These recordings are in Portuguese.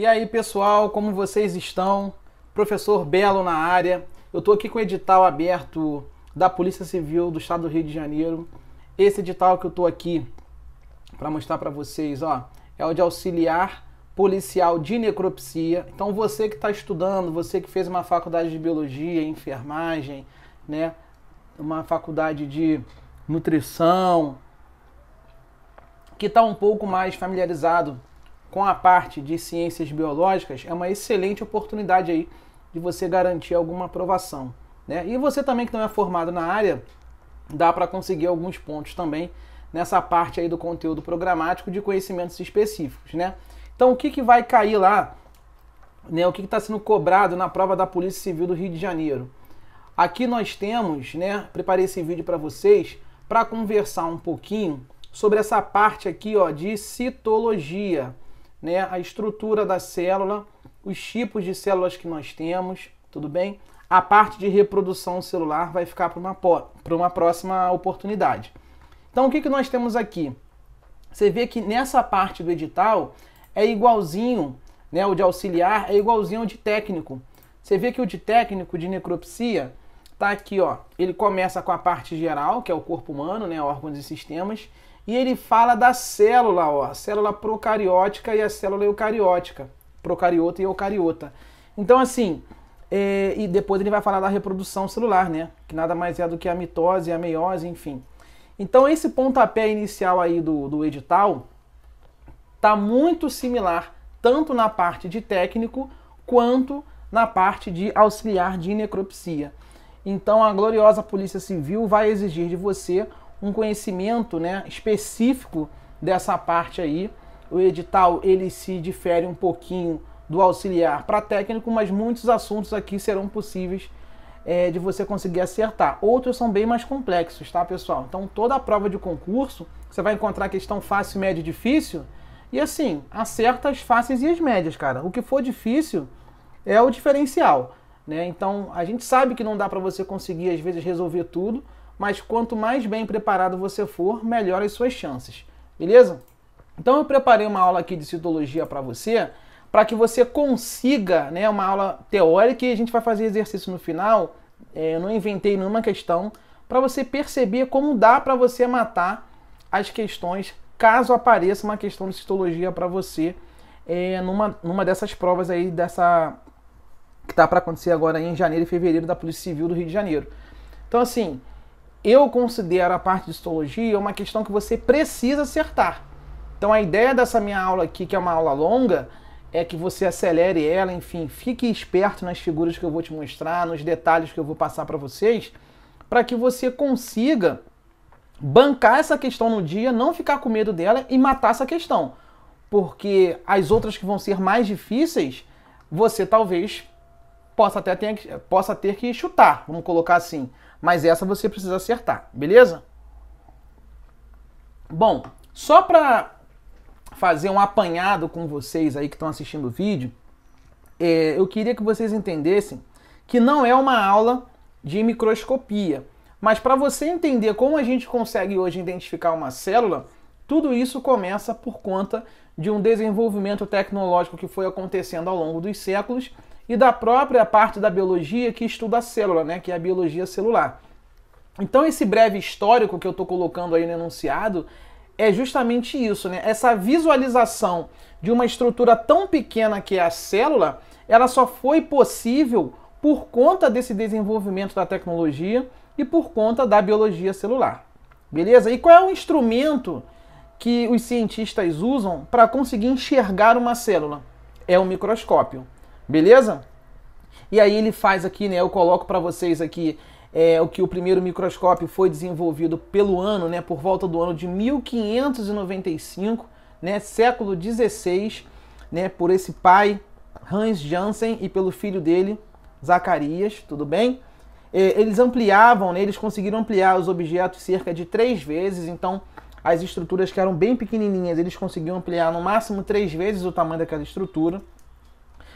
E aí, pessoal, como vocês estão? Professor Belo na área. Eu estou aqui com o edital aberto da Polícia Civil do Estado do Rio de Janeiro. Esse edital que eu estou aqui para mostrar para vocês, ó, é o de auxiliar policial de necropsia. Então, você que está estudando, você que fez uma faculdade de biologia, enfermagem, né, uma faculdade de nutrição, que está um pouco mais familiarizado com a parte de ciências biológicas, é uma excelente oportunidade aí de você garantir alguma aprovação, né? E você também que não é formado na área, dá para conseguir alguns pontos também nessa parte aí do conteúdo programático de conhecimentos específicos, né? Então, o que vai cair lá, né? O que está sendo cobrado na prova da Polícia Civil do Rio de Janeiro? Aqui nós temos, né? Preparei esse vídeo para vocês para conversar um pouquinho sobre essa parte aqui, ó, de citologia, né? A estrutura da célula, os tipos de células que nós temos, tudo bem? A parte de reprodução celular vai ficar para uma próxima oportunidade. Então, o que nós temos aqui? Você vê que nessa parte do edital é igualzinho, né? O de auxiliar é igualzinho ao de técnico. Você vê que o de técnico de necropsia tá aqui, ó. Ele começa com a parte geral, que é o corpo humano, né? Órgãos e sistemas. E ele fala da célula, ó, a célula procariótica e a célula eucariótica, procariota e eucariota. Então, assim, e depois ele vai falar da reprodução celular, né? Que nada mais é do que a mitose, a meiose, enfim. Então, esse pontapé inicial aí do edital tá muito similar, tanto na parte de técnico, quanto na parte de auxiliar de necropsia. Então, a gloriosa Polícia Civil vai exigir de você um conhecimento, né, específico dessa parte aí. O edital ele se difere um pouquinho do auxiliar para técnico, mas muitos assuntos aqui serão possíveis de você conseguir acertar. Outros são bem mais complexos, tá, pessoal? Então, toda a prova de concurso, você vai encontrar questão fácil, média e difícil, e assim, acerta as fáceis e as médias, cara. O que for difícil é o diferencial, né? Então, a gente sabe que não dá para você conseguir, às vezes, resolver tudo, mas quanto mais bem preparado você for, melhor as suas chances, beleza? Então eu preparei uma aula aqui de citologia para que você consiga, né, uma aula teórica, e a gente vai fazer exercício no final. Eu não inventei nenhuma questão, para você perceber como dá para você matar as questões, caso apareça uma questão de citologia para você, numa dessas provas aí, que tá para acontecer agora em janeiro e fevereiro da Polícia Civil do Rio de Janeiro. Então, assim, eu considero a parte de histologia uma questão que você precisa acertar. Então a ideia dessa minha aula aqui, que é uma aula longa, é que você acelere ela, enfim, fique esperto nas figuras que eu vou te mostrar, nos detalhes que eu vou passar para vocês, para que você consiga bancar essa questão no dia, não ficar com medo dela e matar essa questão. Porque as outras que vão ser mais difíceis, você talvez possa ter que chutar, vamos colocar assim. Mas essa você precisa acertar, beleza? Bom, só para fazer um apanhado com vocês aí que estão assistindo o vídeo, eu queria que vocês entendessem que não é uma aula de microscopia, mas para você entender como a gente consegue hoje identificar uma célula, tudo isso começa por conta de um desenvolvimento tecnológico que foi acontecendo ao longo dos séculos e da própria parte da biologia que estuda a célula, né, que é a biologia celular. Então esse breve histórico que eu estou colocando aí no enunciado é justamente isso, né? Essa visualização de uma estrutura tão pequena que é a célula, ela só foi possível por conta desse desenvolvimento da tecnologia e por conta da biologia celular, beleza? E qual é o instrumento que os cientistas usam para conseguir enxergar uma célula? É o microscópio. Beleza? E aí ele faz aqui, né? Eu coloco para vocês aqui o que o primeiro microscópio foi desenvolvido pelo ano, né? Por volta do ano de 1595, né? Século XVI, né? Por esse pai, Hans Janssen, e pelo filho dele, Zacarias, tudo bem? Eles ampliavam, né? Eles conseguiram ampliar os objetos cerca de 3 vezes, então as estruturas que eram bem pequenininhas, eles conseguiam ampliar no máximo 3 vezes o tamanho daquela estrutura.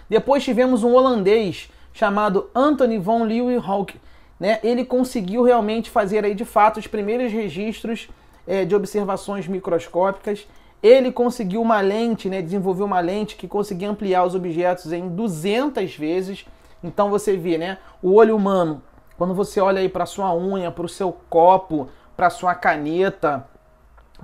Depois tivemos um holandês chamado Anthony von Leeuwenhoek, né? Ele conseguiu realmente fazer aí de fato os primeiros registros de observações microscópicas ele conseguiu uma lente, né, desenvolveu uma lente que conseguia ampliar os objetos em 200 vezes. Então você vê, né, o olho humano, quando você olha aí para sua unha, para o seu copo, para sua caneta,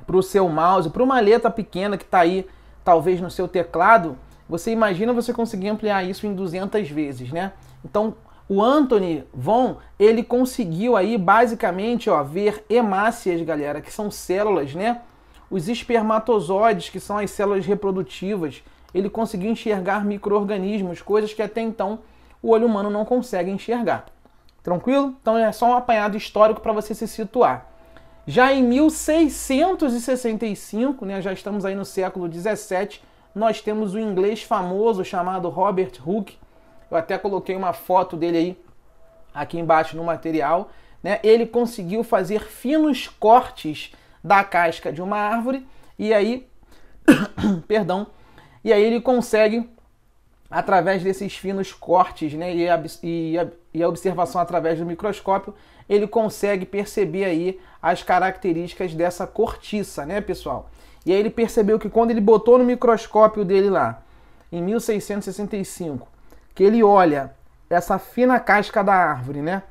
para o seu mouse, para uma letra pequena que está aí, talvez no seu teclado, você imagina você conseguir ampliar isso em 200 vezes, né? Então, o Anthony von, ele conseguiu aí basicamente, ó, ver hemácias, galera, que são células, né? Os espermatozoides, que são as células reprodutivas. Ele conseguiu enxergar micro-organismos, coisas que até então o olho humano não consegue enxergar. Tranquilo? Então é só um apanhado histórico para você se situar. Já em 1665, né, já estamos aí no século 17, nós temos o inglês famoso chamado Robert Hooke. Eu até coloquei uma foto dele aí aqui embaixo no material, né? Ele conseguiu fazer finos cortes da casca de uma árvore e aí, perdão, e aí ele consegue, através desses finos cortes, né, e a observação através do microscópio, ele consegue perceber aí as características dessa cortiça, né, pessoal? E aí ele percebeu que quando ele botou no microscópio dele lá, em 1665, que ele olha essa fina casca da árvore, né?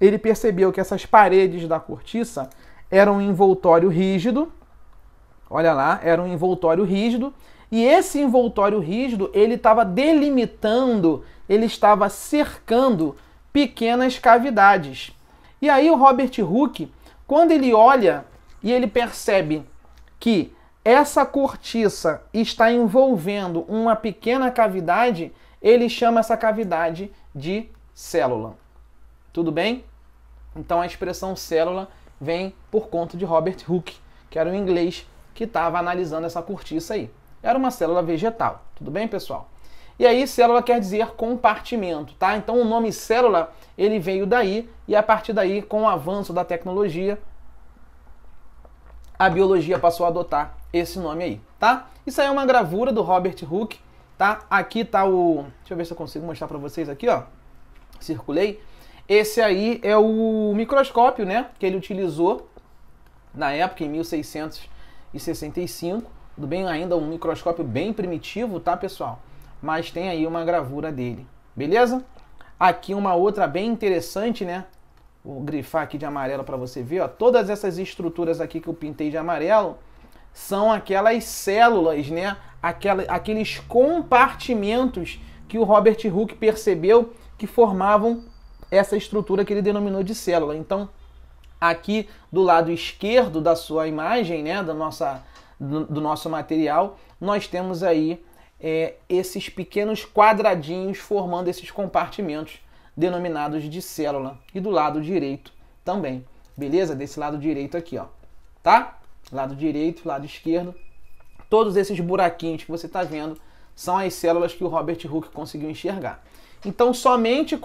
Ele percebeu que essas paredes da cortiça eram um envoltório rígido. Olha lá, era um envoltório rígido. E esse envoltório rígido, ele estava delimitando, ele estava cercando pequenas cavidades. E aí o Robert Hooke, quando ele olha e ele percebe que essa cortiça está envolvendo uma pequena cavidade, ele chama essa cavidade de célula. Tudo bem? Então a expressão célula vem por conta de Robert Hooke, que era um inglês que estava analisando essa cortiça aí. Era uma célula vegetal. Tudo bem, pessoal? E aí célula quer dizer compartimento, tá? Então o nome célula, ele veio daí e a partir daí, com o avanço da tecnologia, a biologia passou a adotar esse nome aí, tá? Isso aí é uma gravura do Robert Hooke, tá? Aqui tá o... Deixa eu ver se eu consigo mostrar para vocês aqui, ó. Circulei. Esse aí é o microscópio, né? Que ele utilizou na época, em 1665. Tudo bem? Ainda um microscópio bem primitivo, tá, pessoal? Mas tem aí uma gravura dele. Beleza? Aqui uma outra bem interessante, né? Vou grifar aqui de amarelo para você ver, ó. Todas essas estruturas aqui que eu pintei de amarelo são aquelas células, né? Aqueles compartimentos que o Robert Hooke percebeu que formavam essa estrutura que ele denominou de célula. Então, aqui do lado esquerdo da sua imagem, né, do nosso material, nós temos aí esses pequenos quadradinhos formando esses compartimentos denominados de célula. E do lado direito também, beleza? Desse lado direito aqui, ó, tá? Lado direito, lado esquerdo, todos esses buraquinhos que você está vendo são as células que o Robert Hooke conseguiu enxergar. Então, somente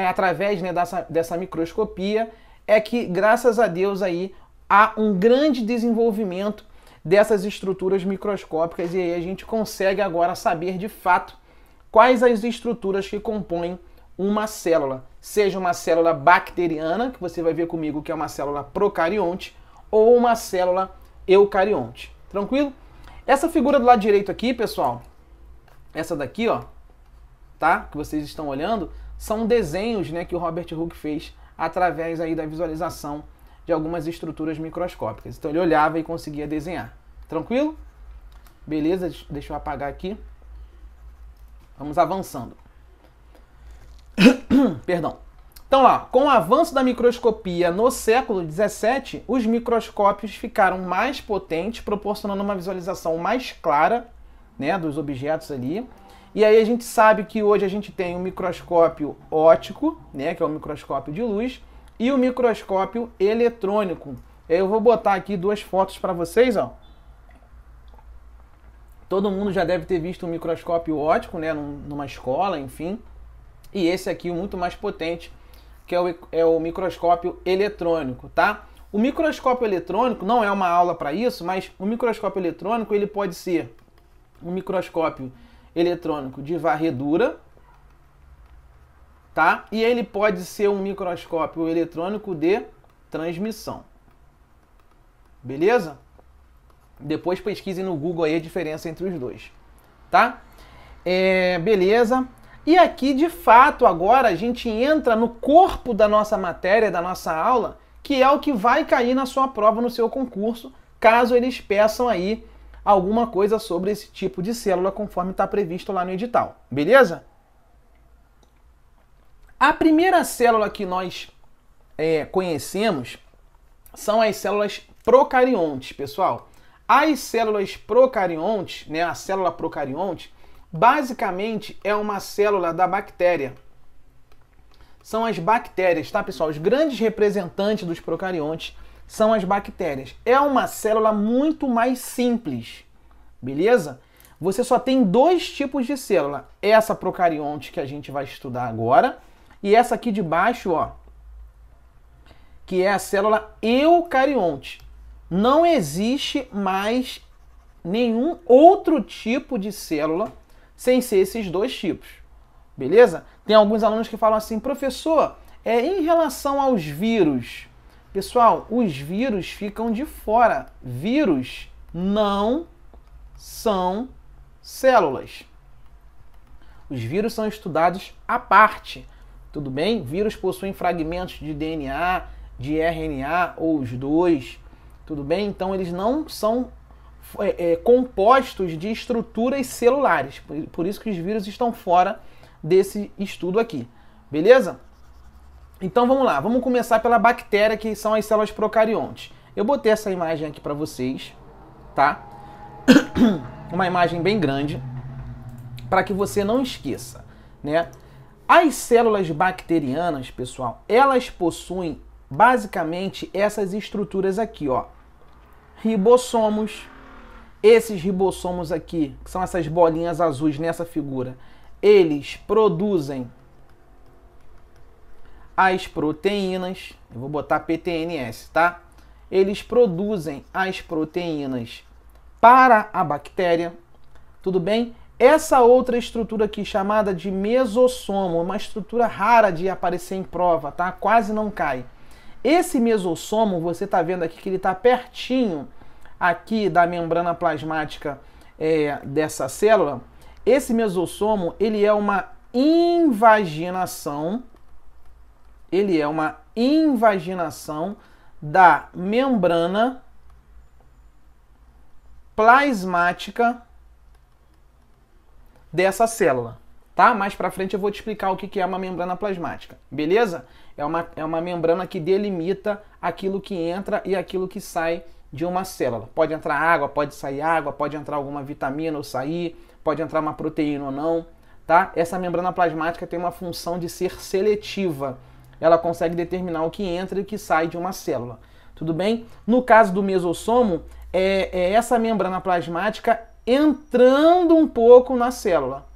através, né, dessa microscopia é que, graças a Deus, aí, há um grande desenvolvimento dessas estruturas microscópicas e aí a gente consegue agora saber de fato quais as estruturas que compõem uma célula, seja uma célula bacteriana, que você vai ver comigo que é uma célula procarionte, ou uma célula eucarionte. Tranquilo? Essa figura do lado direito aqui, pessoal, essa daqui, ó, tá? Que vocês estão olhando, são desenhos, né, que o Robert Hooke fez através aí da visualização de algumas estruturas microscópicas. Então ele olhava e conseguia desenhar. Tranquilo? Beleza? Deixa eu apagar aqui. Vamos avançando. Perdão. Então lá, com o avanço da microscopia no século XVII, os microscópios ficaram mais potentes, proporcionando uma visualização mais clara, né, dos objetos ali. E aí a gente sabe que hoje a gente tem o microscópio óptico, né, que é o microscópio de luz, e o microscópio eletrônico. Eu vou botar aqui duas fotos para vocês, ó. Todo mundo já deve ter visto um microscópio óptico, né, numa escola, enfim. E esse aqui, o muito mais potente, que é o microscópio eletrônico, tá? O microscópio eletrônico não é uma aula para isso, mas o microscópio eletrônico ele pode ser um microscópio eletrônico de varredura, tá? E ele pode ser um microscópio eletrônico de transmissão. Beleza? Depois pesquisem no Google aí a diferença entre os dois, tá? Beleza. E aqui, de fato, agora a gente entra no corpo da nossa matéria, da nossa aula, que é o que vai cair na sua prova, no seu concurso, caso eles peçam aí alguma coisa sobre esse tipo de célula, conforme está previsto lá no edital. Beleza? A primeira célula que nós conhecemos são as células procariontes, pessoal. As células procariontes, né, a célula procarionte, basicamente é uma célula da bactéria. São as bactérias, tá, pessoal? Os grandes representantes dos procariontes são as bactérias. É uma célula muito mais simples, beleza? Você só tem dois tipos de célula. Essa procarionte que a gente vai estudar agora e essa aqui de baixo, ó, que é a célula eucarionte. Não existe mais nenhum outro tipo de célula sem ser esses dois tipos, beleza? Tem alguns alunos que falam assim, professor, em relação aos vírus, pessoal, os vírus ficam de fora. Vírus não são células. Os vírus são estudados à parte, tudo bem? Vírus possuem fragmentos de DNA, de RNA ou os dois, tudo bem? Então eles não são compostos de estruturas celulares. Por isso que os vírus estão fora desse estudo aqui. Beleza? Então vamos lá. Vamos começar pela bactéria, que são as células procariontes. Eu botei essa imagem aqui para vocês, tá? Uma imagem bem grande, para que você não esqueça, né? As células bacterianas, pessoal, elas possuem basicamente essas estruturas aqui, ó. Ribossomos. Esses ribossomos aqui, que são essas bolinhas azuis nessa figura, eles produzem as proteínas. Eu vou botar PTNS, tá? Eles produzem as proteínas para a bactéria, tudo bem? Essa outra estrutura aqui, chamada de mesossomo, uma estrutura rara de aparecer em prova, tá? Quase não cai. Esse mesossomo, você está vendo aqui que ele está pertinho aqui da membrana plasmática dessa célula. Esse mesossomo, ele é uma invaginação, da membrana plasmática dessa célula, tá? Mais pra frente eu vou te explicar o que é uma membrana plasmática, beleza? É uma membrana que delimita aquilo que entra e aquilo que sai de uma célula. Pode entrar água, pode sair água, pode entrar alguma vitamina ou sair, pode entrar uma proteína ou não, tá? Essa membrana plasmática tem uma função de ser seletiva. Ela consegue determinar o que entra e o que sai de uma célula, tudo bem? No caso do mesossomo, é essa membrana plasmática entrando um pouco na célula,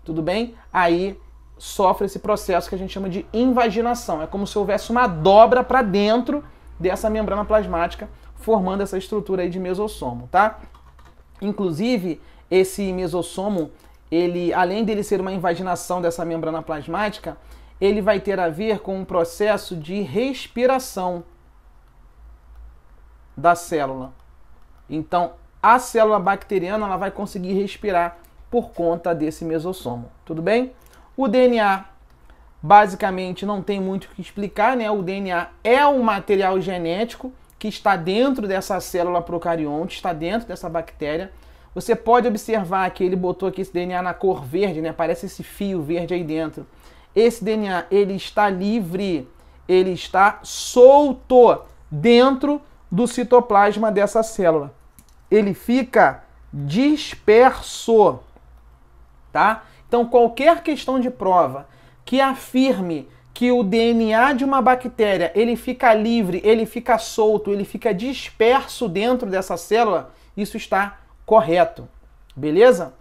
tudo bem? Aí sofre esse processo que a gente chama de invaginação. É como se houvesse uma dobra para dentro dessa membrana plasmática, formando essa estrutura aí de mesossomo, tá? Inclusive, esse mesossomo, ele, além dele ser uma invaginação dessa membrana plasmática, ele vai ter a ver com um processo de respiração da célula. Então, a célula bacteriana ela vai conseguir respirar por conta desse mesossomo, tudo bem? O DNA, basicamente, não tem muito o que explicar, né? O DNA é um material genético que está dentro dessa célula procarionte, está dentro dessa bactéria. Você pode observar que ele botou aqui esse DNA na cor verde, né? Parece esse fio verde aí dentro. Esse DNA, ele está livre, ele está solto dentro do citoplasma dessa célula. Ele fica disperso, tá? Então, qualquer questão de prova que afirme que o DNA de uma bactéria, ele fica livre, ele fica solto, ele fica disperso dentro dessa célula, isso está correto, beleza?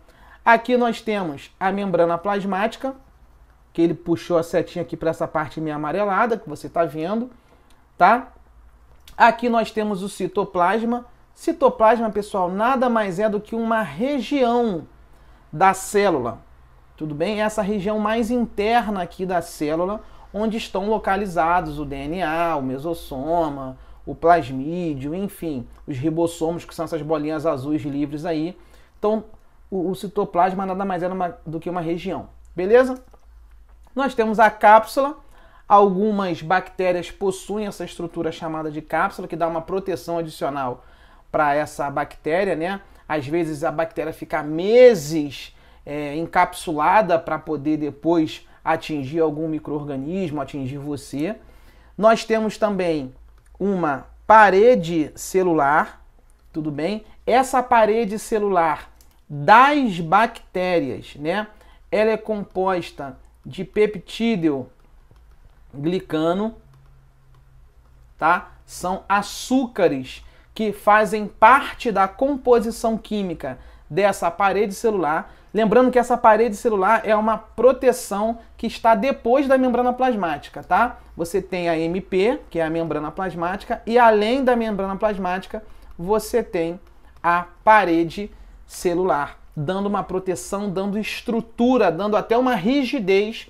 Aqui nós temos a membrana plasmática, que ele puxou a setinha aqui para essa parte meio amarelada, que você está vendo, tá? Aqui nós temos o citoplasma. Citoplasma, pessoal, nada mais é do que uma região da célula, tudo bem? Essa região mais interna aqui da célula, onde estão localizados o DNA, o mesossoma, o plasmídio, enfim, os ribossomos, que são essas bolinhas azuis livres aí. Então, o citoplasma nada mais é do que uma região, beleza? Nós temos a cápsula. Algumas bactérias possuem essa estrutura chamada de cápsula, que dá uma proteção adicional para essa bactéria, né? Às vezes a bactéria fica meses encapsulada para poder depois atingir algum micro-organismo, atingir você. Nós temos também uma parede celular, tudo bem? Essa parede celular das bactérias, né? Ela é composta de peptídeo glicano, tá? São açúcares que fazem parte da composição química dessa parede celular. Lembrando que essa parede celular é uma proteção que está depois da membrana plasmática, tá? Você tem a MP, que é a membrana plasmática, e além da membrana plasmática, você tem a parede celular, dando uma proteção, dando estrutura, dando até uma rigidez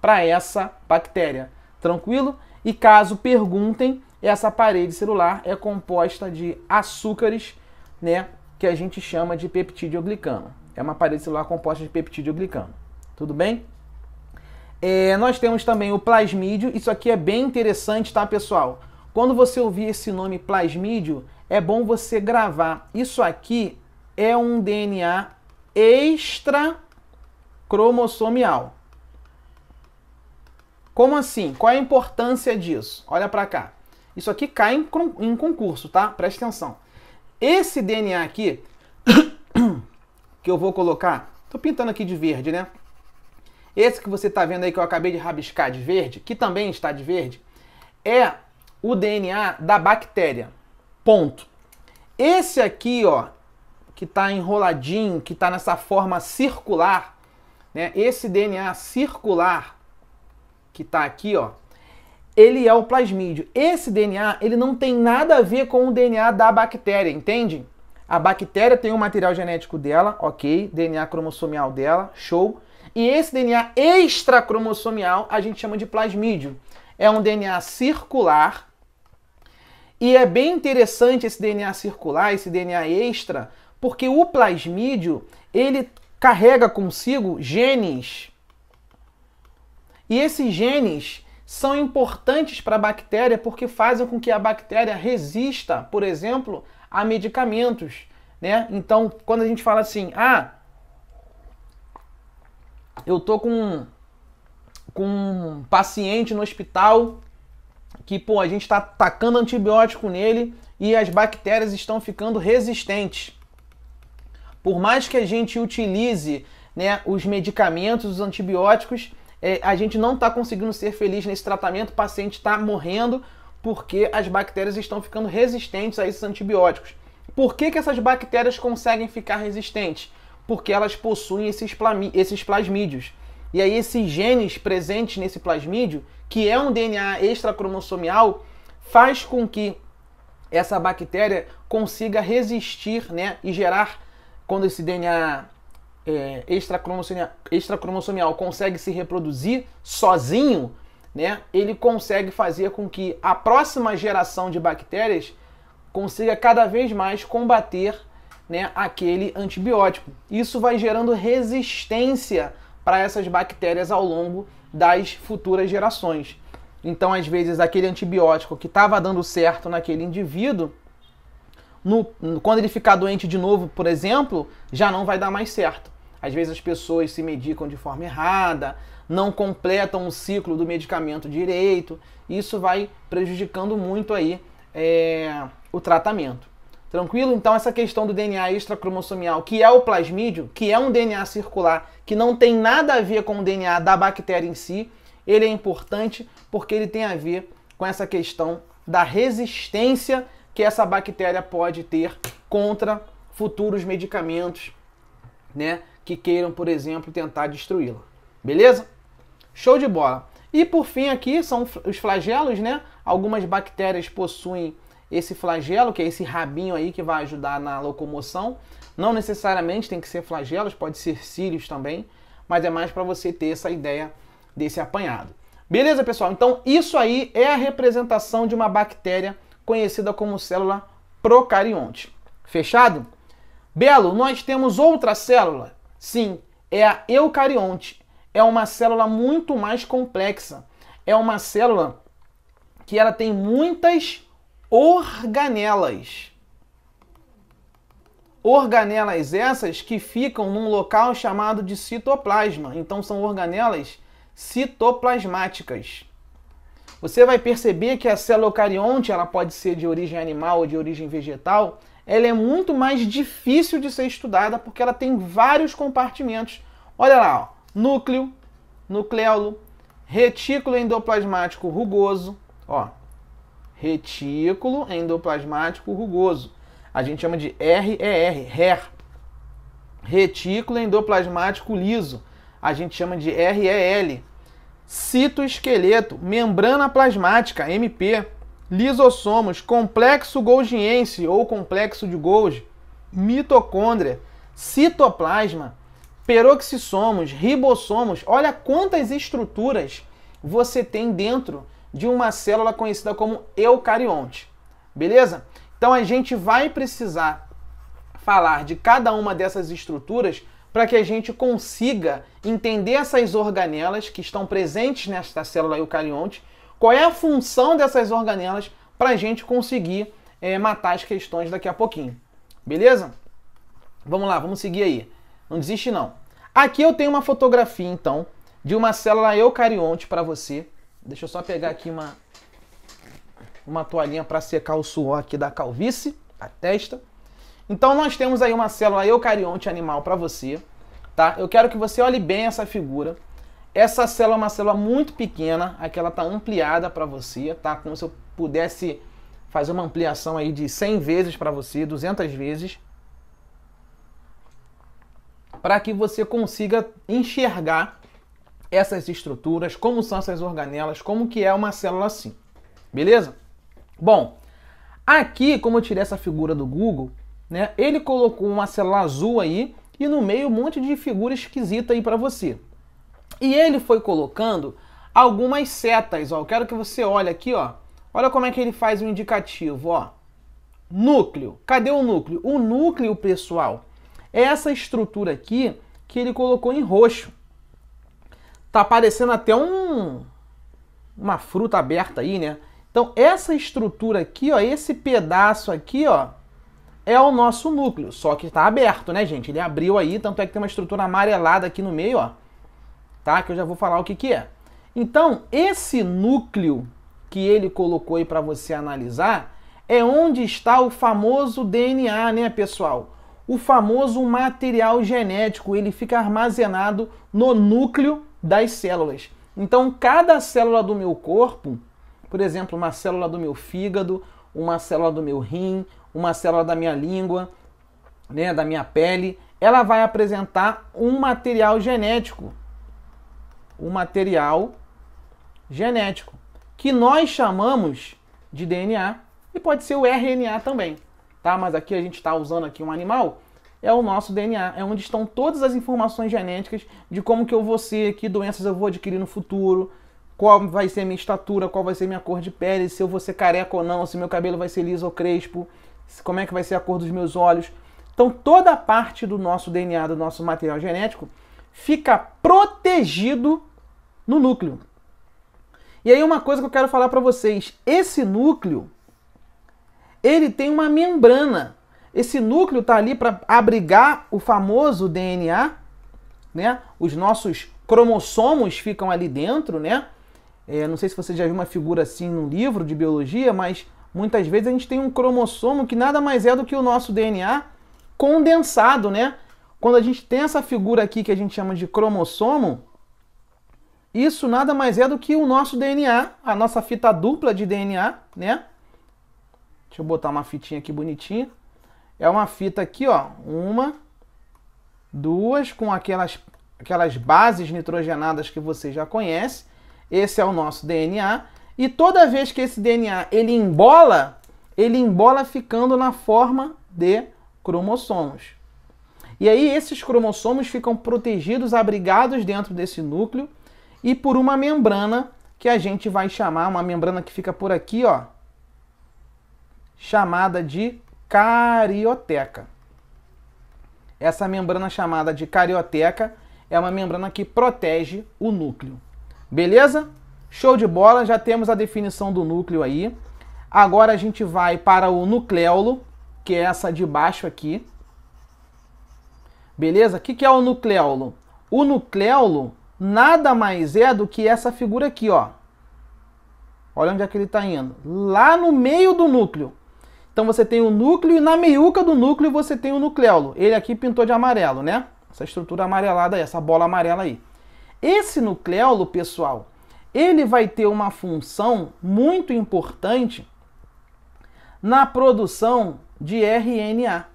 para essa bactéria. Tranquilo? E caso perguntem, essa parede celular é composta de açúcares, né, que a gente chama de peptídeo-glicano. É uma parede celular composta de peptídeo-glicano. Tudo bem? Nós temos também o plasmídio. Isso aqui é bem interessante, tá, pessoal? Quando você ouvir esse nome plasmídio, é bom você gravar. Isso aqui é um DNA extracromossomial. Como assim? Qual é a importância disso? Olha para cá. Isso aqui cai em concurso, tá? Presta atenção. Esse DNA aqui, que eu vou colocar, tô pintando aqui de verde, né? Esse que você tá vendo aí que eu acabei de rabiscar de verde, que também está de verde, é o DNA da bactéria. Ponto. Esse aqui, ó, que tá enroladinho, que tá nessa forma circular, né? Esse DNA circular que tá aqui, ó, ele é o plasmídio. Esse DNA, ele não tem nada a ver com o DNA da bactéria, entende? A bactéria tem o material genético dela, ok, DNA cromossomial dela, show. E esse DNA extracromossomial a gente chama de plasmídio. É um DNA circular. E é bem interessante esse DNA circular, esse DNA extra, porque o plasmídio, ele carrega consigo genes. E esses genes são importantes para a bactéria porque fazem com que a bactéria resista, por exemplo, a medicamentos, né? Então, quando a gente fala assim, eu tô com um paciente no hospital que, pô, a gente está tacando antibiótico nele e as bactérias estão ficando resistentes. Por mais que a gente utilize, né, os medicamentos, os antibióticos, a gente não está conseguindo ser feliz nesse tratamento, o paciente está morrendo porque as bactérias estão ficando resistentes a esses antibióticos. Por que essas bactérias conseguem ficar resistentes? Porque elas possuem esses plasmídios. E aí esses genes presentes nesse plasmídio, que é um DNA extracromossomial, faz com que essa bactéria consiga resistir, né, e gerar, quando esse DNA extracromossomial consegue se reproduzir sozinho, né, ele consegue fazer com que a próxima geração de bactérias consiga cada vez mais combater, né, aquele antibiótico. Isso vai gerando resistência para essas bactérias ao longo das futuras gerações. Então, às vezes, aquele antibiótico que estava dando certo naquele indivíduo, quando ele ficar doente de novo, por exemplo, já não vai dar mais certo. Às vezes as pessoas se medicam de forma errada, não completam o ciclo do medicamento direito, e isso vai prejudicando muito aí o tratamento. Tranquilo? Então essa questão do DNA extracromossomial, que é o plasmídio, que é um DNA circular, que não tem nada a ver com o DNA da bactéria em si, ele é importante porque ele tem a ver com essa questão da resistência que essa bactéria pode ter contra futuros medicamentos, né, que queiram, por exemplo, tentar destruí-la. Beleza? Show de bola! E por fim aqui são os flagelos, né? Algumas bactérias possuem esse flagelo, que é esse rabinho aí que vai ajudar na locomoção. Não necessariamente tem que ser flagelos, pode ser cílios também, mas é mais para você ter essa ideia desse apanhado. Beleza, pessoal? Então isso aí é a representação de uma bactéria conhecida como célula procarionte. Fechado? Belo, nós temos outra célula? Sim, é a eucarionte. É uma célula muito mais complexa. É uma célula que ela tem muitas organelas. Organelas essas que ficam num local chamado de citoplasma. Então são organelas citoplasmáticas. Você vai perceber que a célula eucarionte, ela pode ser de origem animal ou de origem vegetal, ela é muito mais difícil de ser estudada porque ela tem vários compartimentos. Olha lá, ó, núcleo, nucleolo, retículo endoplasmático rugoso, ó, retículo endoplasmático rugoso. A gente chama de RER, retículo endoplasmático liso. A gente chama de REL. Citoesqueleto, membrana plasmática, MP, lisossomos, complexo golgiense ou complexo de Golgi, mitocôndria, citoplasma, peroxissomos, ribossomos. Olha quantas estruturas você tem dentro de uma célula conhecida como eucarionte. Beleza? Então a gente vai precisar falar de cada uma dessas estruturas para que a gente consiga entender essas organelas que estão presentes nesta célula eucarionte, qual é a função dessas organelas para a gente conseguir matar as questões daqui a pouquinho. Beleza? Vamos lá, vamos seguir aí. Não desiste não. Aqui eu tenho uma fotografia, então, de uma célula eucarionte para você. Deixa eu só pegar aqui uma toalhinha para secar o suor aqui da calvície, a testa. Então nós temos aí uma célula eucarionte animal para você, tá? Eu quero que você olhe bem essa figura. Essa célula é uma célula muito pequena, aqui ela está ampliada para você, tá? Como se eu pudesse fazer uma ampliação aí de 100 vezes para você, 200 vezes, para que você consiga enxergar essas estruturas, como são essas organelas, como que é uma célula assim. Beleza? Bom, aqui, como eu tirei essa figura do Google, né, ele colocou uma célula azul aí e no meio um monte de figura esquisita aí para você. E ele foi colocando algumas setas, ó. Eu quero que você olhe aqui, ó. Olha como é que ele faz o indicativo, ó. Núcleo. Cadê o núcleo? O núcleo, pessoal, é essa estrutura aqui que ele colocou em roxo. Tá parecendo até uma fruta aberta aí, né? Então, essa estrutura aqui, ó, esse pedaço aqui, ó, é o nosso núcleo, só que está aberto, né, gente? Ele abriu aí, tanto é que tem uma estrutura amarelada aqui no meio, ó, tá? Que eu já vou falar o que que é. Então, esse núcleo que ele colocou aí para você analisar é onde está o famoso DNA, né, pessoal? O famoso material genético, ele fica armazenado no núcleo das células. Então, cada célula do meu corpo, por exemplo, uma célula do meu fígado, uma célula do meu rim, uma célula da minha língua, né, da minha pele, ela vai apresentar um material genético. Um material genético, que nós chamamos de DNA, e pode ser o RNA também, tá? Mas aqui a gente está usando aqui um animal, é o nosso DNA, é onde estão todas as informações genéticas de como que eu vou ser, que doenças eu vou adquirir no futuro, qual vai ser a minha estatura, qual vai ser a minha cor de pele, se eu vou ser careca ou não, se meu cabelo vai ser liso ou crespo, como é que vai ser a cor dos meus olhos. Então toda a parte do nosso DNA, do nosso material genético, fica protegido no núcleo. E aí uma coisa que eu quero falar para vocês, esse núcleo, ele tem uma membrana. Esse núcleo está ali para abrigar o famoso DNA, né? Os nossos cromossomos ficam ali dentro, né? Não sei se você já viu uma figura assim no livro de biologia, mas muitas vezes a gente tem um cromossomo que nada mais é do que o nosso DNA condensado, né? Quando a gente tem essa figura aqui que a gente chama de cromossomo, isso nada mais é do que o nosso DNA, a nossa fita dupla de DNA, né? Deixa eu botar uma fitinha aqui bonitinha. É uma fita aqui, ó, uma, duas, com aquelas bases nitrogenadas que você já conhece. Esse é o nosso DNA. E toda vez que esse DNA ele embola ficando na forma de cromossomos. E aí esses cromossomos ficam protegidos, abrigados dentro desse núcleo e por uma membrana que a gente vai chamar, uma membrana que fica por aqui, ó. chamada de carioteca. Essa membrana chamada de carioteca é uma membrana que protege o núcleo. Beleza? Show de bola, já temos a definição do núcleo aí. Agora a gente vai para o nucleolo, que é essa de baixo aqui. Beleza? O que é o nucleolo? O nucleolo nada mais é do que essa figura aqui, ó. Olha onde é que ele está indo. Lá no meio do núcleo. Então você tem o núcleo e na meiuca do núcleo você tem o nucleolo. Ele aqui pintou de amarelo, né? Essa estrutura amarelada aí, essa bola amarela aí. Esse nucleolo, pessoal, ele vai ter uma função muito importante na produção de RNA.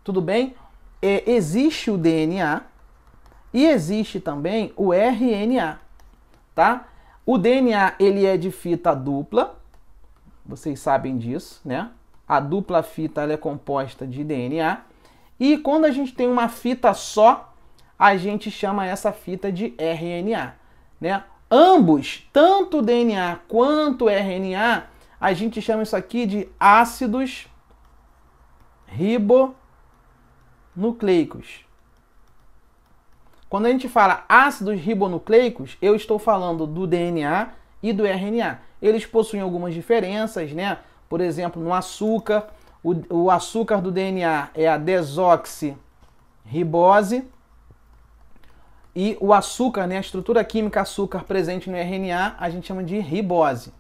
Tudo bem? Existe o DNA e existe também o RNA, tá? O DNA, ele é de fita dupla, vocês sabem disso, né? A dupla fita ela é composta de DNA. E quando a gente tem uma fita só, a gente chama essa fita de RNA, né? Ambos, tanto o DNA quanto o RNA, a gente chama isso aqui de ácidos ribonucleicos. Quando a gente fala ácidos ribonucleicos, eu estou falando do DNA e do RNA. Eles possuem algumas diferenças, né? Por exemplo, no açúcar, o açúcar do DNA é a desoxirribose e o açúcar, né, a estrutura química açúcar presente no RNA, a gente chama de ribose.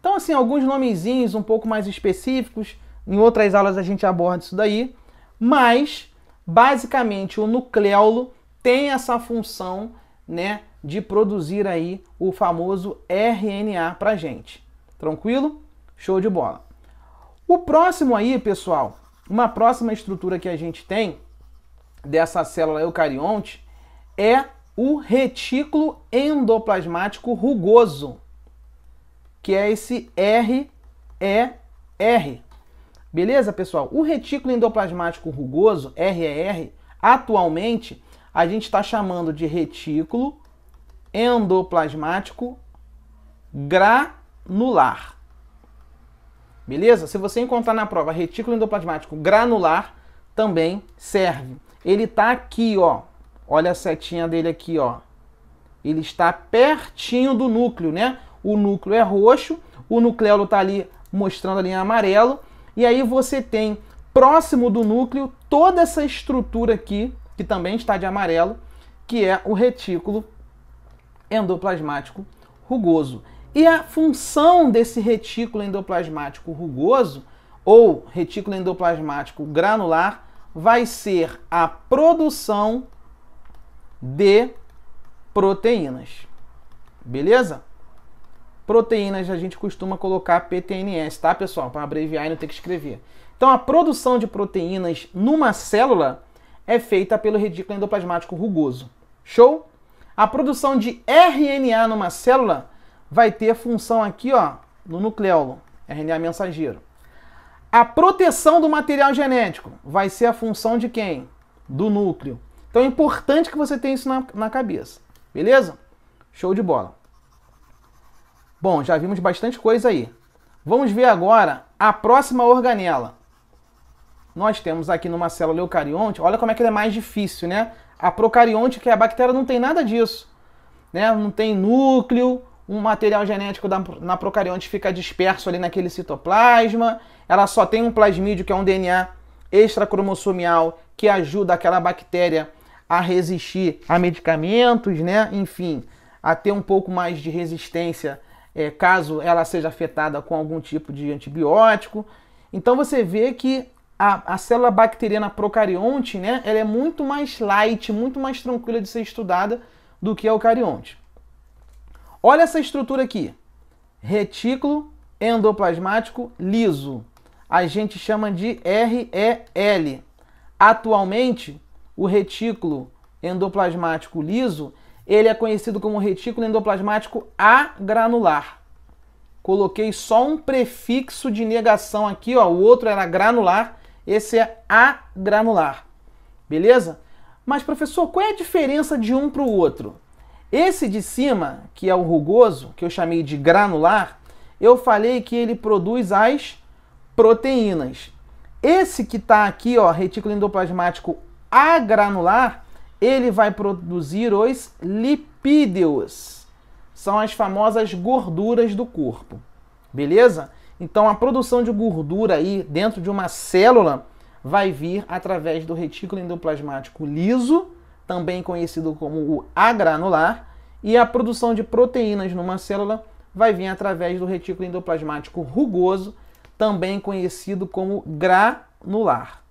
Então, assim, alguns nomezinhos um pouco mais específicos, em outras aulas a gente aborda isso daí, mas, basicamente, o nucleolo tem essa função, né, de produzir aí o famoso RNA pra gente. Tranquilo? Show de bola. O próximo aí, pessoal, uma próxima estrutura que a gente tem dessa célula eucarionte é o retículo endoplasmático rugoso, que é esse RER. Beleza, pessoal? O retículo endoplasmático rugoso, RER, atualmente a gente está chamando de retículo endoplasmático granular. Beleza? Se você encontrar na prova retículo endoplasmático granular, também serve. Ele está aqui, ó. Olha a setinha dele aqui, ó. Ele está pertinho do núcleo, né? O núcleo é roxo, o nucleolo está ali mostrando ali em amarelo. E aí você tem, próximo do núcleo, toda essa estrutura aqui, que também está de amarelo, que é o retículo endoplasmático rugoso. E a função desse retículo endoplasmático rugoso, ou retículo endoplasmático granular, vai ser a produção de proteínas. Beleza? Proteínas a gente costuma colocar PTNS, tá, pessoal? Para abreviar e não ter que escrever. Então, a produção de proteínas numa célula é feita pelo retículo endoplasmático rugoso. Show? A produção de RNA numa célula vai ter função aqui, ó, no nucleolo, RNA mensageiro. A proteção do material genético vai ser a função de quem? Do núcleo. Então é importante que você tenha isso na cabeça. Beleza? Show de bola. Bom, já vimos bastante coisa aí. Vamos ver agora a próxima organela. Nós temos aqui numa célula eucarionte, olha como é que ele é mais difícil, né? A procarionte, que é a bactéria, não tem nada disso, né? Não tem núcleo, um material genético na procarionte fica disperso ali naquele citoplasma, ela só tem um plasmídio, que é um DNA extracromossomial, que ajuda aquela bactéria a resistir a medicamentos, né? Enfim, a ter um pouco mais de resistência caso ela seja afetada com algum tipo de antibiótico. Então você vê que a célula bacteriana procarionte, né, ela é muito mais light, muito mais tranquila de ser estudada do que a eucarionte. Olha essa estrutura aqui. Retículo endoplasmático liso. A gente chama de REL. Atualmente, o retículo endoplasmático liso, ele é conhecido como retículo endoplasmático agranular. Coloquei só um prefixo de negação aqui, ó. O outro era granular, esse é agranular. Beleza? Mas, professor, qual é a diferença de um para o outro? Esse de cima, que é o rugoso, que eu chamei de granular, eu falei que ele produz as proteínas. Esse que está aqui, ó, retículo endoplasmático agranular, ele vai produzir os lipídeos. São as famosas gorduras do corpo. Beleza? Então a produção de gordura aí dentro de uma célula vai vir através do retículo endoplasmático liso, também conhecido como o agranular, e a produção de proteínas numa célula vai vir através do retículo endoplasmático rugoso, também conhecido como granular.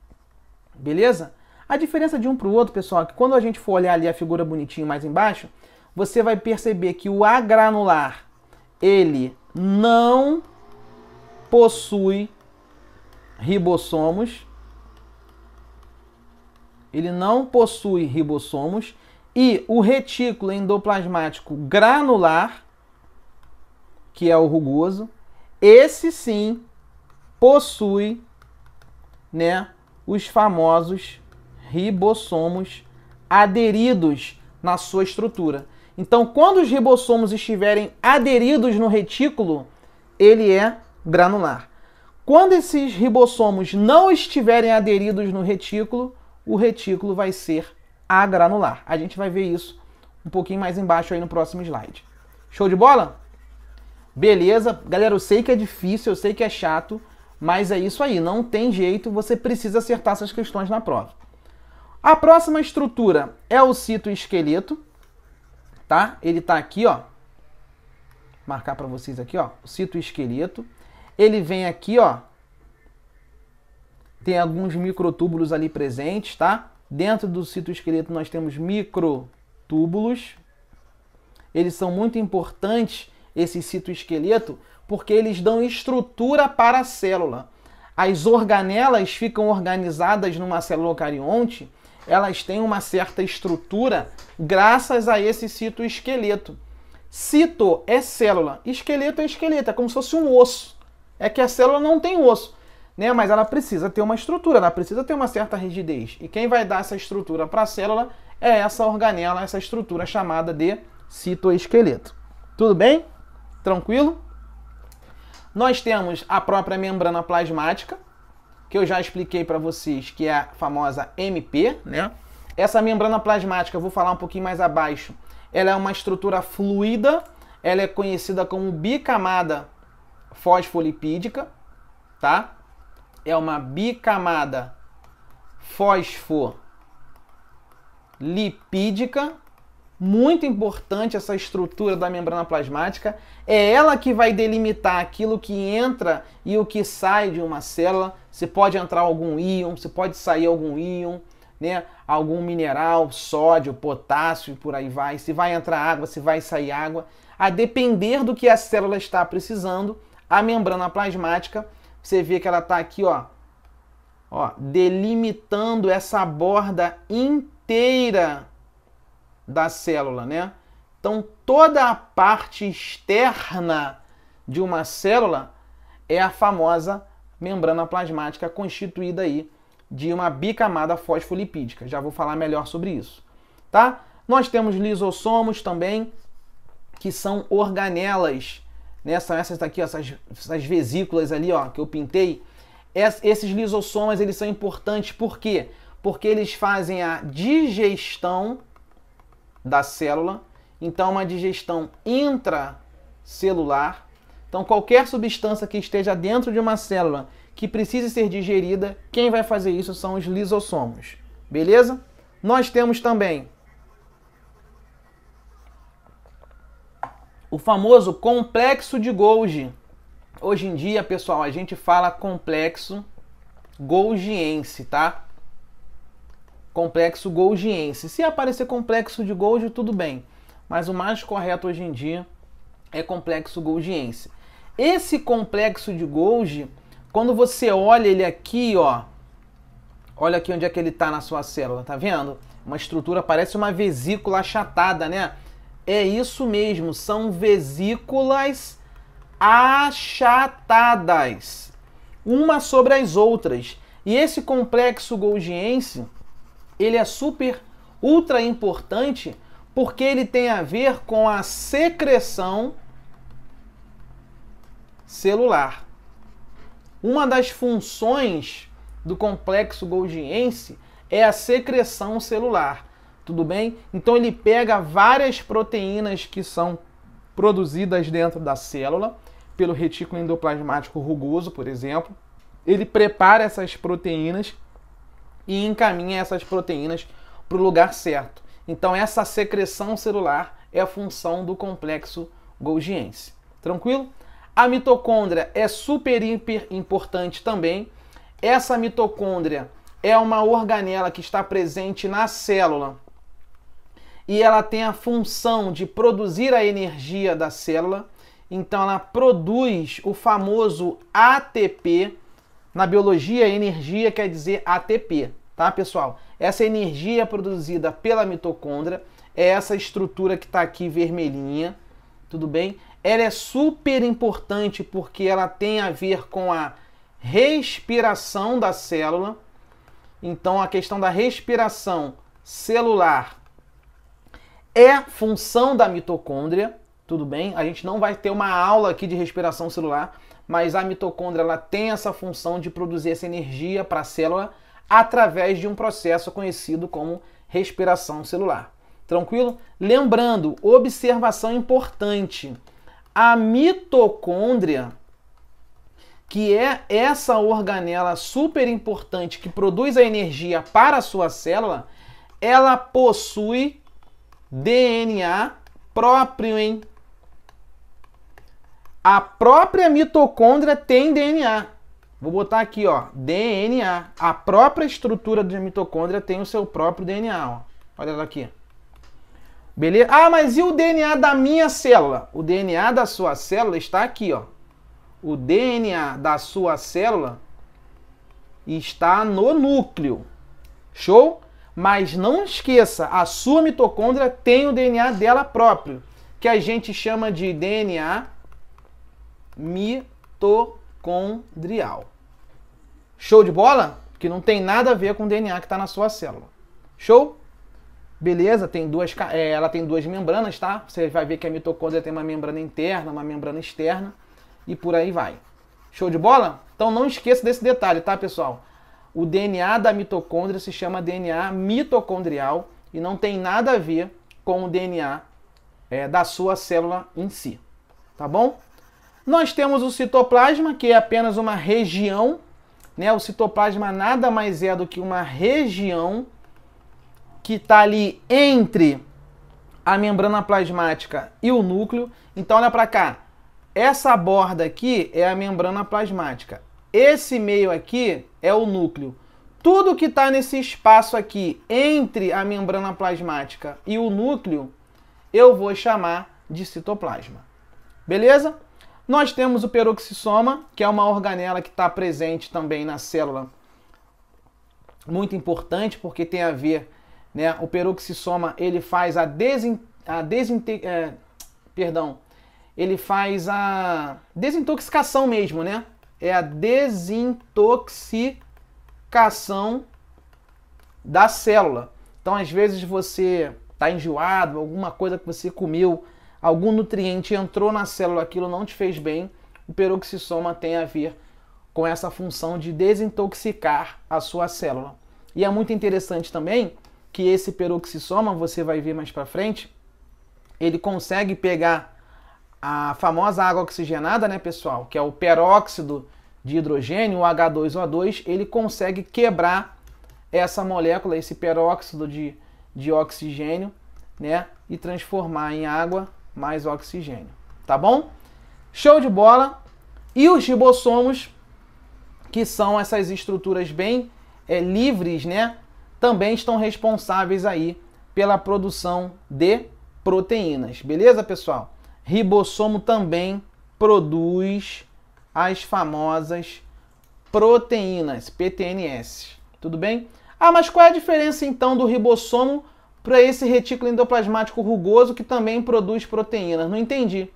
Beleza? A diferença de um para o outro, pessoal, é que quando a gente for olhar ali a figura bonitinha mais embaixo, você vai perceber que o agranular, ele não possui ribossomos. Ele não possui ribossomos. E o retículo endoplasmático granular, que é o rugoso, esse sim possui, né, os famosos ribossomos aderidos na sua estrutura. Então, quando os ribossomos estiverem aderidos no retículo, ele é granular. Quando esses ribossomos não estiverem aderidos no retículo, o retículo vai ser agranular. A gente vai ver isso um pouquinho mais embaixo aí no próximo slide. Show de bola? Beleza. Galera, eu sei que é difícil, eu sei que é chato, mas é isso aí. Não tem jeito, você precisa acertar essas questões na prova. A próxima estrutura é o citoesqueleto, tá? Ele tá aqui, ó. Vou marcar para vocês aqui, ó, o citoesqueleto. Ele vem aqui, ó. Tem alguns microtúbulos ali presentes, tá? Dentro do citoesqueleto nós temos microtúbulos. Eles são muito importantes, esse citoesqueleto, porque eles dão estrutura para a célula. As organelas ficam organizadas numa célula eucarionte, elas têm uma certa estrutura graças a esse citoesqueleto. Cito é célula, esqueleto é esqueleto, é como se fosse um osso. É que a célula não tem osso, né? Mas ela precisa ter uma estrutura, ela precisa ter uma certa rigidez. E quem vai dar essa estrutura para a célula é essa organela, essa estrutura chamada de citoesqueleto. Tudo bem? Tranquilo? Nós temos a própria membrana plasmática, que eu já expliquei para vocês, que é a famosa MP, né? Essa membrana plasmática, eu vou falar um pouquinho mais abaixo, ela é uma estrutura fluida, ela é conhecida como bicamada fosfolipídica, tá? É uma bicamada fosfolipídica. Muito importante essa estrutura da membrana plasmática. É ela que vai delimitar aquilo que entra e o que sai de uma célula. Se pode entrar algum íon, se pode sair algum íon, né? Algum mineral, sódio, potássio e por aí vai. Se vai entrar água, se vai sair água. A depender do que a célula está precisando, a membrana plasmática, você vê que ela está aqui, ó, delimitando essa borda inteira da célula, né? Então, toda a parte externa de uma célula é a famosa membrana plasmática, constituída aí de uma bicamada fosfolipídica. Já vou falar melhor sobre isso, tá? Nós temos lisossomos também, que são organelas, né? São essas daqui, ó, essas vesículas ali, ó, que eu pintei. Esses lisossomas, eles são importantes, por quê? Porque eles fazem a digestão da célula, então uma digestão intracelular. Então qualquer substância que esteja dentro de uma célula que precise ser digerida, quem vai fazer isso são os lisossomos. Beleza? Nós temos também o famoso complexo de Golgi. Hoje em dia, pessoal, a gente fala complexo golgiense, tá? Complexo golgiense. Se aparecer complexo de Golgi, tudo bem. Mas o mais correto hoje em dia é complexo golgiense. Esse complexo de Golgi, quando você olha ele aqui, ó, olha aqui onde é que ele está na sua célula, tá vendo? Uma estrutura, parece uma vesícula achatada, né? É isso mesmo, são vesículas achatadas, uma sobre as outras. E esse complexo golgiense, ele é ultra importante porque ele tem a ver com a secreção celular. uma das funções do complexo golgiense é a secreção celular, tudo bem? Então ele pega várias proteínas que são produzidas dentro da célula, pelo retículo endoplasmático rugoso, por exemplo. Ele prepara essas proteínas e encaminha essas proteínas para o lugar certo. Então essa secreção celular é a função do complexo golgiense. Tranquilo? A mitocôndria é super hiper importante também. Essa mitocôndria é uma organela que está presente na célula e ela tem a função de produzir a energia da célula. Então ela produz o famoso ATP. Na biologia, energia quer dizer ATP, tá, pessoal? Essa energia produzida pela mitocôndria é essa estrutura que está aqui vermelhinha, tudo bem? Ela é super importante porque ela tem a ver com a respiração da célula. Então a questão da respiração celular é função da mitocôndria, tudo bem? A gente não vai ter uma aula aqui de respiração celular, mas a mitocôndria ela tem essa função de produzir essa energia para a célula através de um processo conhecido como respiração celular. Tranquilo? Lembrando, observação importante, a mitocôndria, que é essa organela super importante que produz a energia para a sua célula, ela possui DNA próprio, hein? A própria mitocôndria tem DNA. Vou botar aqui, ó, DNA. A própria estrutura da mitocôndria tem o seu próprio DNA, ó. Olha ela aqui. Beleza? Ah, mas e o DNA da minha célula? O DNA da sua célula está aqui, ó. O DNA da sua célula está no núcleo. Show? Mas não esqueça, a sua mitocôndria tem o DNA dela próprio, que a gente chama de DNA mitocondrial. Show de bola? Que não tem nada a ver com o DNA que está na sua célula. Show? Beleza? Ela tem duas membranas, tá? Você vai ver que a mitocôndria tem uma membrana interna, uma membrana externa e por aí vai. Show de bola? Então não esqueça desse detalhe, tá, pessoal? O DNA da mitocôndria se chama DNA mitocondrial e não tem nada a ver com o DNA da sua célula em si. Tá bom? Nós temos o citoplasma, que é apenas uma região, né? O citoplasma nada mais é do que uma região que está ali entre a membrana plasmática e o núcleo. Então, olha para cá. Essa borda aqui é a membrana plasmática. Esse meio aqui é o núcleo. Tudo que está nesse espaço aqui entre a membrana plasmática e o núcleo, eu vou chamar de citoplasma. Beleza? Nós temos o peroxissoma, que é uma organela que está presente também na célula. Muito importante, porque tem a ver, né? O peroxissoma, ele faz ele faz a desintoxicação mesmo, né? É a desintoxicação da célula. Então, às vezes você está enjoado, alguma coisa que você comeu, algum nutriente entrou na célula, aquilo não te fez bem, o peroxissoma tem a ver com essa função de desintoxicar a sua célula. E é muito interessante também que esse peroxissoma, você vai ver mais para frente, ele consegue pegar a famosa água oxigenada, né, pessoal, que é o peróxido de hidrogênio, o H2O2, ele consegue quebrar essa molécula, esse peróxido de oxigênio, né, e transformar em água mais oxigênio. Tá bom? Show de bola! E os ribossomos, que são essas estruturas bem livres, né, também estão responsáveis aí pela produção de proteínas. Beleza, pessoal? Ribossomo também produz as famosas proteínas, PTNS. Tudo bem? Ah, mas qual é a diferença então do ribossomo para esse retículo endoplasmático rugoso que também produz proteínas? Não entendi.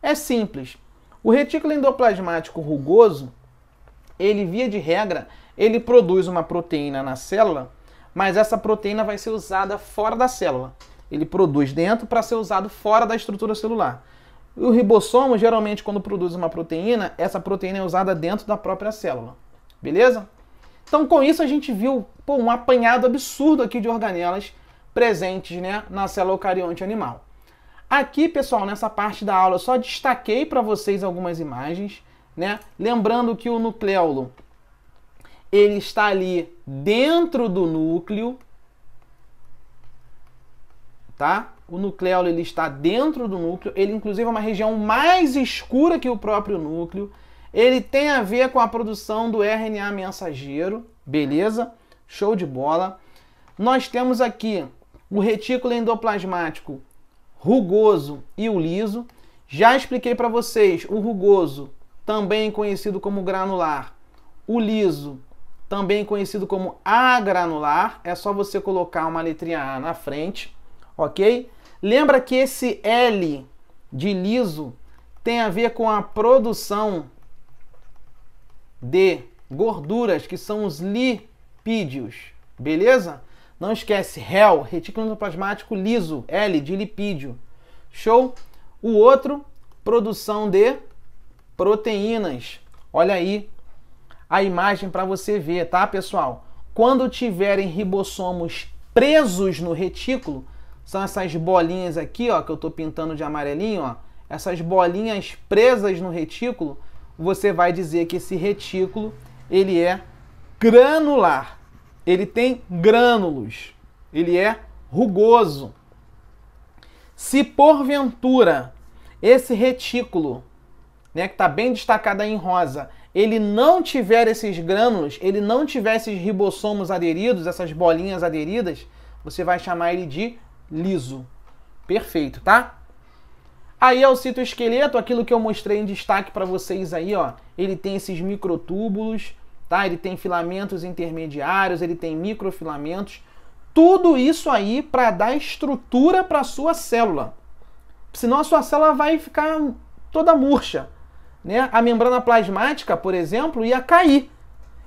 É simples. O retículo endoplasmático rugoso, ele via de regra, ele produz uma proteína na célula, mas essa proteína vai ser usada fora da célula. Ele produz dentro para ser usado fora da estrutura celular. O ribossomo, geralmente, quando produz uma proteína, essa proteína é usada dentro da própria célula. Beleza? Então, com isso, a gente viu um apanhado absurdo aqui de organelas presentes, né, na célula eucarionte animal. Aqui, pessoal, nessa parte da aula, eu só destaquei para vocês algumas imagens, né? Lembrando que o nucleolo, ele está ali dentro do núcleo, tá? O nucleolo, ele está dentro do núcleo, ele inclusive é uma região mais escura que o próprio núcleo. Ele tem a ver com a produção do RNA mensageiro, beleza? Show de bola. Nós temos aqui o retículo endoplasmático rugoso e o liso. Já expliquei para vocês, o rugoso, também conhecido como granular, o liso, também conhecido como agranular. É só você colocar uma letrinha A na frente, ok? Lembra que esse L de liso tem a ver com a produção de gorduras, que são os lipídios, beleza? Não esquece, REL, retículo endoplasmático liso, L de lipídio. Show? O outro, produção de proteínas. Olha aí a imagem para você ver, tá, pessoal? Quando tiverem ribossomos presos no retículo, são essas bolinhas aqui, ó, que eu estou pintando de amarelinho, ó. Essas bolinhas presas no retículo, você vai dizer que esse retículo, ele é granular. Ele tem grânulos. Ele é rugoso. Se porventura esse retículo, né, que está bem destacado aí em rosa, ele não tiver esses grânulos, ele não tiver esses ribossomos aderidos, essas bolinhas aderidas, você vai chamar ele de liso. Perfeito, tá? Aí é o citoesqueleto, aquilo que eu mostrei em destaque para vocês aí, ó. Ele tem esses microtúbulos, tá? Ele tem filamentos intermediários, ele tem microfilamentos. Tudo isso aí para dar estrutura para a sua célula. Senão a sua célula vai ficar toda murcha, né? A membrana plasmática, por exemplo, ia cair.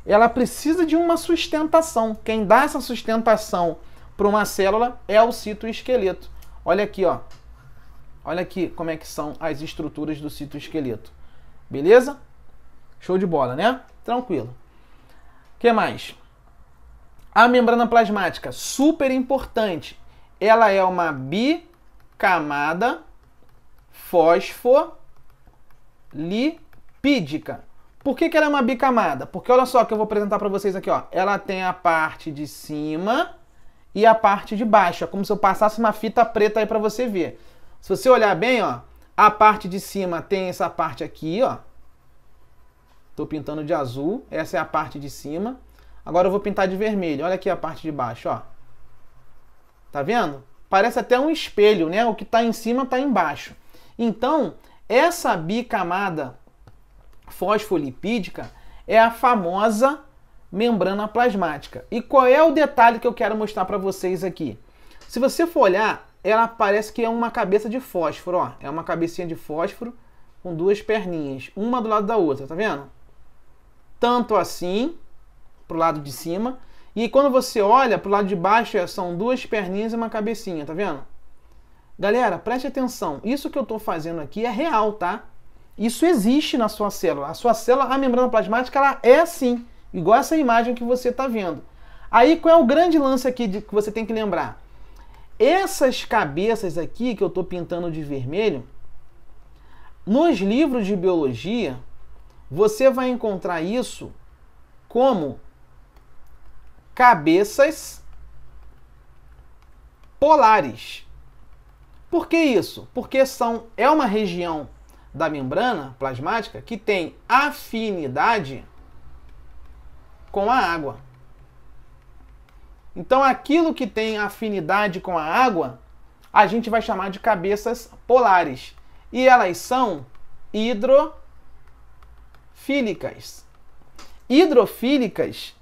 Ela precisa de uma sustentação. Quem dá essa sustentação para uma célula é o citoesqueleto. Olha aqui, ó. Olha aqui como é que são as estruturas do citoesqueleto. Beleza? Show de bola, né? Tranquilo. O que mais? A membrana plasmática, super importante. Ela é uma bicamada fosfolipídica. Por que ela é uma bicamada? Porque olha só que eu vou apresentar para vocês aqui, ó. Ela tem a parte de cima e a parte de baixo. É como se eu passasse uma fita preta aí para você ver. Se você olhar bem, ó, a parte de cima tem essa parte aqui, ó. Tô pintando de azul, essa é a parte de cima. Agora eu vou pintar de vermelho. Olha aqui a parte de baixo, ó. Tá vendo? Parece até um espelho, né? O que tá em cima tá embaixo. Então, essa bicamada fosfolipídica é a famosa membrana plasmática. E qual é o detalhe que eu quero mostrar para vocês aqui? Se você for olhar, ela parece que é uma cabeça de fósforo, ó. É uma cabecinha de fósforo com duas perninhas, uma do lado da outra, tá vendo? Tanto assim, pro lado de cima, e quando você olha pro lado de baixo, são duas perninhas e uma cabecinha, tá vendo? Galera, preste atenção, isso que eu tô fazendo aqui é real, tá? Isso existe na sua célula. A sua célula, a membrana plasmática, ela é assim, igual essa imagem que você tá vendo. Aí, qual é o grande lance aqui que você tem que lembrar? Essas cabeças aqui que eu estou pintando de vermelho, nos livros de biologia, você vai encontrar isso como cabeças polares. Por que isso? Porque é uma região da membrana plasmática que tem afinidade com a água. Então, aquilo que tem afinidade com a água, a gente vai chamar de cabeças polares. E elas são hidrofílicas. Hidrofílicas,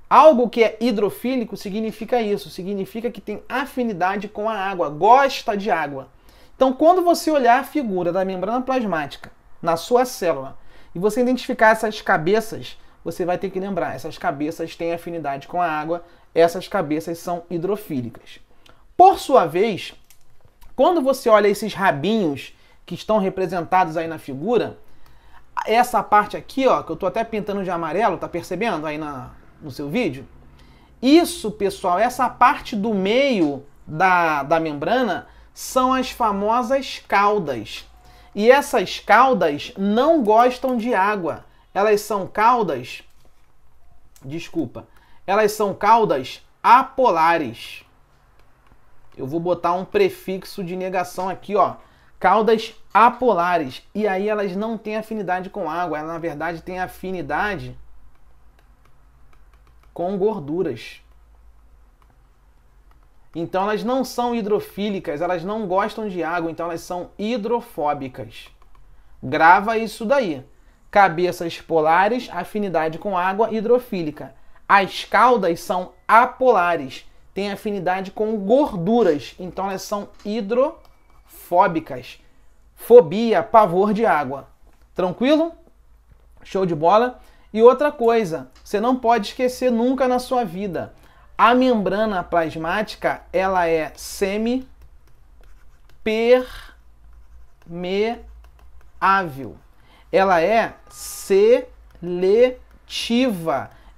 algo que é hidrofílico significa isso. Significa que tem afinidade com a água, gosta de água. Então, quando você olhar a figura da membrana plasmática na sua célula e você identificar essas cabeças, você vai ter que lembrar, essas cabeças têm afinidade com a água, essas cabeças são hidrofílicas. Por sua vez, quando você olha esses rabinhos que estão representados aí na figura, essa parte aqui, ó, que eu tô até pintando de amarelo, tá percebendo aí no seu vídeo? Isso, pessoal, essa parte do meio da membrana são as famosas caudas. E essas caudas não gostam de água. Elas são caudas, elas são caudas apolares. Eu vou botar um prefixo de negação aqui, ó. Caudas apolares. E aí elas não têm afinidade com água. Elas, na verdade, têm afinidade com gorduras. Então elas não são hidrofílicas, elas não gostam de água, então elas são hidrofóbicas. Grava isso daí. Cabeças polares, afinidade com água, hidrofílica. As caudas são apolares, têm afinidade com gorduras, então elas são hidrofóbicas. Fobia, pavor de água. Tranquilo? Show de bola. E outra coisa, você não pode esquecer nunca na sua vida. A membrana plasmática, ela é semi-permeável. Ela é seletiva.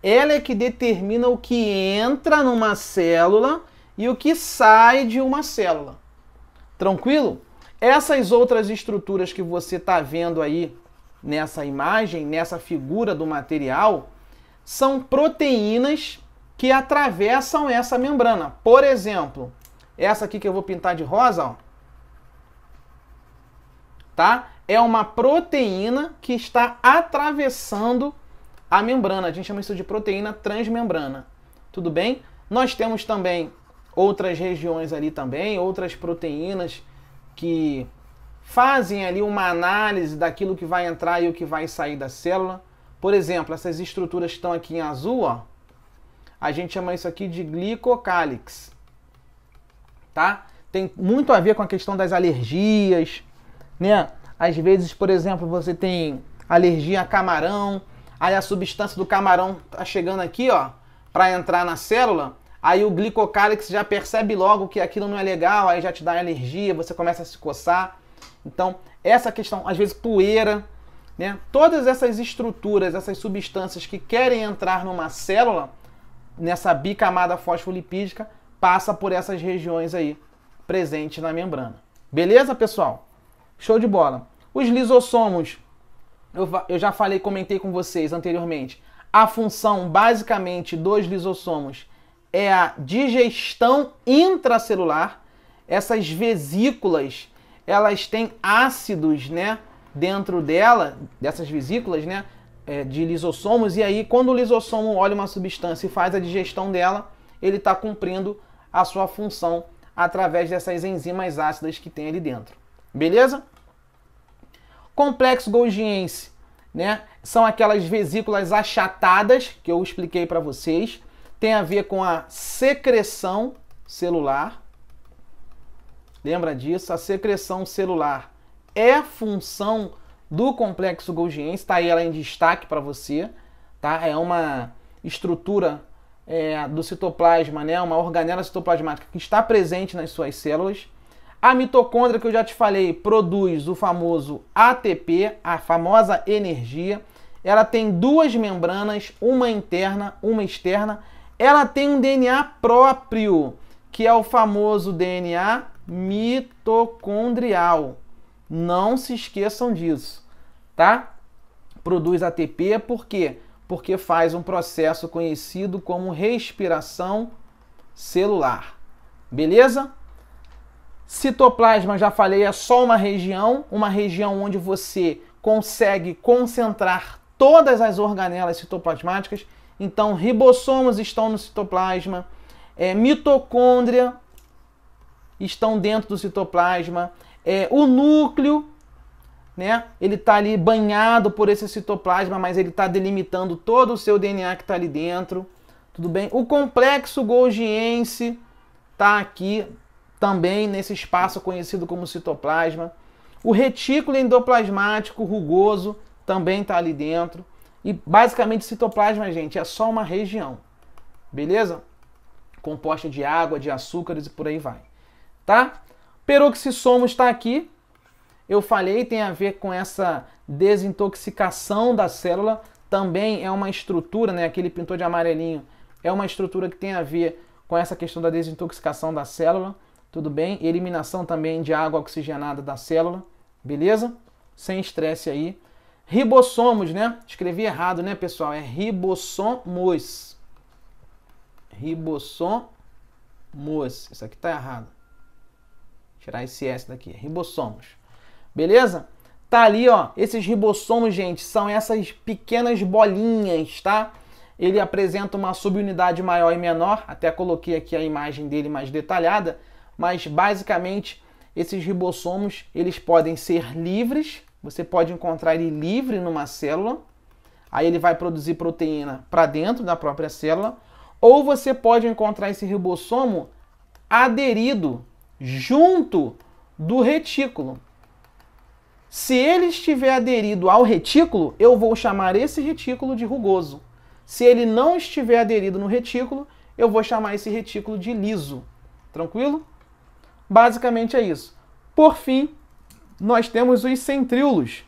Ela é que determina o que entra numa célula e o que sai de uma célula. Tranquilo? Essas outras estruturas que você está vendo aí nessa imagem, nessa figura do material, são proteínas que atravessam essa membrana. Por exemplo, essa aqui que eu vou pintar de rosa, ó, tá? É uma proteína que está atravessando a membrana. A gente chama isso de proteína transmembrana. Tudo bem? Nós temos também outras regiões ali também, outras proteínas que fazem ali uma análise daquilo que vai entrar e o que vai sair da célula. Por exemplo, essas estruturas que estão aqui em azul, ó, a gente chama isso aqui de glicocálix, tá? Tem muito a ver com a questão das alergias, né? Às vezes, por exemplo, você tem alergia a camarão, aí a substância do camarão tá chegando aqui, ó, para entrar na célula, aí o glicocálix já percebe logo que aquilo não é legal, aí já te dá alergia, você começa a se coçar. Então, essa questão, às vezes poeira, né? Todas essas estruturas, essas substâncias que querem entrar numa célula, nessa bicamada fosfolipídica, passa por essas regiões aí, presentes na membrana. Beleza, pessoal? Show de bola. Os lisossomos, eu já falei, comentei com vocês anteriormente, a função basicamente dos lisossomos é a digestão intracelular. Essas vesículas, elas têm ácidos, né, dentro dessas vesículas, né, de lisossomos, e aí quando o lisossomo olha uma substância e faz a digestão dela, ele está cumprindo a sua função através dessas enzimas ácidas que tem ali dentro. Beleza? Complexo golgiense, né? São aquelas vesículas achatadas que eu expliquei para vocês. Tem a ver com a secreção celular. Lembra disso? A secreção celular é função do complexo golgiense, está aí ela em destaque para você, tá? É uma estrutura do citoplasma, né? Uma organela citoplasmática que está presente nas suas células. A mitocôndria, que eu já te falei, produz o famoso ATP, a famosa energia. Ela tem duas membranas, uma interna, uma externa. Ela tem um DNA próprio, que é o famoso DNA mitocondrial. Não se esqueçam disso, tá? Produz ATP por quê? Porque faz um processo conhecido como respiração celular. Beleza? Citoplasma, já falei, é só uma região onde você consegue concentrar todas as organelas citoplasmáticas. Então, ribossomos estão no citoplasma, mitocôndria estão dentro do citoplasma, o núcleo, né? Ele está ali banhado por esse citoplasma, mas ele está delimitando todo o seu DNA que está ali dentro. Tudo bem? O complexo golgiense está aqui também nesse espaço conhecido como citoplasma. O retículo endoplasmático rugoso também está ali dentro. E basicamente citoplasma, gente, é só uma região. Beleza? Composta de água, de açúcares e por aí vai. Tá? Peroxissomo está aqui. eu falei, tem a ver com essa desintoxicação da célula. Também é uma estrutura, né? Aquele pintor de amarelinho é uma estrutura que tem a ver com essa questão da desintoxicação da célula. Tudo bem? Eliminação também de água oxigenada da célula. Beleza? Sem estresse aí. Ribossomos, né? Escrevi errado, né, pessoal? É ribossomos. Ribossomos. Isso aqui tá errado. Tirar esse S daqui. Ribossomos. Beleza? Tá ali, ó. Esses ribossomos, gente, são essas pequenas bolinhas, tá? Ele apresenta uma subunidade maior e menor. Até coloquei aqui a imagem dele mais detalhada. Mas, basicamente, esses ribossomos, eles podem ser livres. Você pode encontrar ele livre numa célula. Aí ele vai produzir proteína para dentro da própria célula. Ou você pode encontrar esse ribossomo aderido junto do retículo. Se ele estiver aderido ao retículo, eu vou chamar esse retículo de rugoso. Se ele não estiver aderido no retículo, eu vou chamar esse retículo de liso. Tranquilo? Basicamente é isso. Por fim, nós temos os centríolos.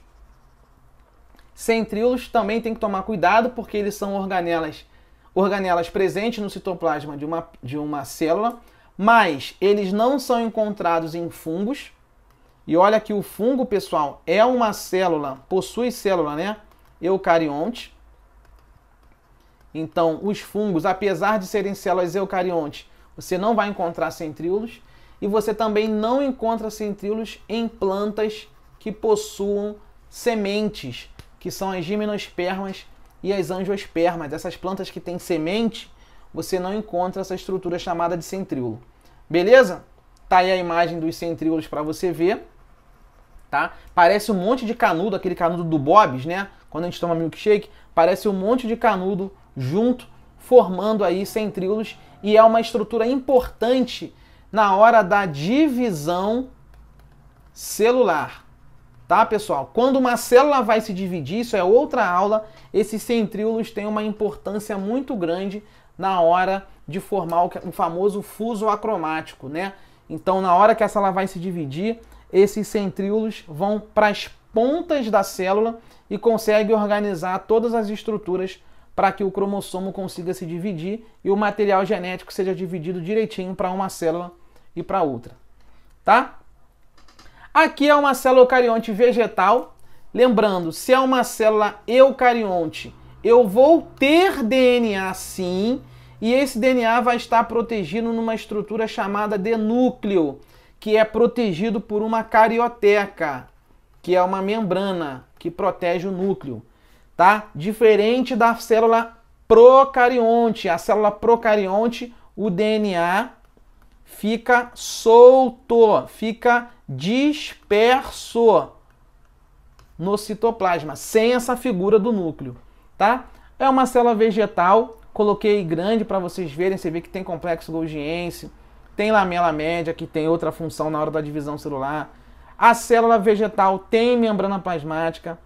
Centríolos também tem que tomar cuidado, porque eles são organelas presentes no citoplasma de uma célula, mas eles não são encontrados em fungos. E olha que o fungo, pessoal, é uma célula, possui célula, né? Eucarionte. Então, os fungos, apesar de serem células eucariontes, você não vai encontrar centríolos. E você também não encontra centríolos em plantas que possuam sementes, que são as gimnospermas e as angiospermas. Essas plantas que têm semente, você não encontra essa estrutura chamada de centríolo. Beleza? Tá aí a imagem dos centríolos para você ver. Tá? Parece um monte de canudo, aquele canudo do Bob's, né? Quando a gente toma milkshake, parece um monte de canudo junto, formando aí centríolos, e é uma estrutura importante na hora da divisão celular. Tá, pessoal? Quando uma célula vai se dividir, isso é outra aula, esses centríolos têm uma importância muito grande na hora de formar o famoso fuso acromático, né? Então, na hora que a célula vai se dividir, esses centríolos vão para as pontas da célula e conseguem organizar todas as estruturas para que o cromossomo consiga se dividir e o material genético seja dividido direitinho para uma célula e para outra, tá? Aqui é uma célula eucarionte vegetal. Lembrando, se é uma célula eucarionte, eu vou ter DNA sim, e esse DNA vai estar protegido numa estrutura chamada de núcleo, que é protegido por uma carioteca, que é uma membrana que protege o núcleo, tá? Diferente da célula procarionte. A célula procarionte, o DNA fica solto, fica disperso no citoplasma, sem essa figura do núcleo, tá? É uma célula vegetal, coloquei grande para vocês verem, você vê que tem complexo golgiense, tem lamela média, que tem outra função na hora da divisão celular. A célula vegetal tem membrana plasmática,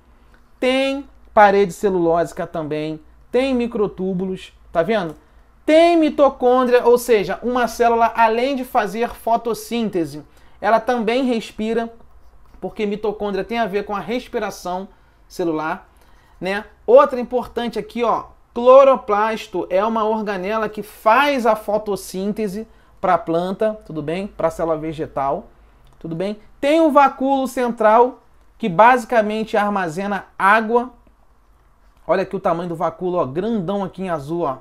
tem parede celulósica também, tem microtúbulos, tá vendo? Tem mitocôndria, ou seja, uma célula, além de fazer fotossíntese, ela também respira, porque mitocôndria tem a ver com a respiração celular, né? Outra importante aqui, ó, cloroplasto é uma organela que faz a fotossíntese para a planta, tudo bem? Para a célula vegetal, tudo bem? Tem o vacúolo central, que basicamente armazena água. Olha aqui o tamanho do vacúolo, ó, grandão aqui em azul, ó.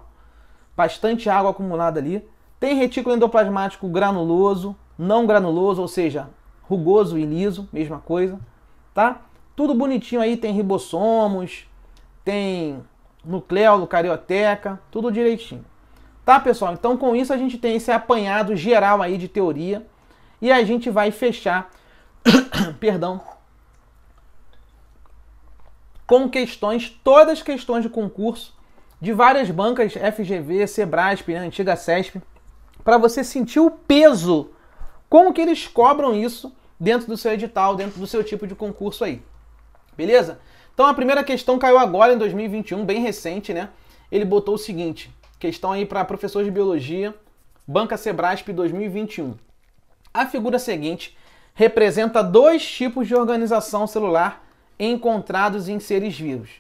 Bastante água acumulada ali. Tem retículo endoplasmático granuloso, não granuloso, ou seja, rugoso e liso, mesma coisa, tá? Tudo bonitinho aí, tem ribossomos, tem nucleolo, carioteca, tudo direitinho. Tá, pessoal? Então, com isso, a gente tem esse apanhado geral aí de teoria e a gente vai fechar, perdão, com questões, todas questões de concurso, de várias bancas, FGV, Sebrasp, né, antiga CESP, para você sentir o peso, como que eles cobram isso dentro do seu edital, dentro do seu tipo de concurso aí. Beleza? Então a primeira questão caiu agora em 2021, bem recente, né? Ele botou o seguinte, questão aí para professor de biologia, banca Sebrasp 2021. A figura seguinte representa dois tipos de organização celular encontrados em seres vivos.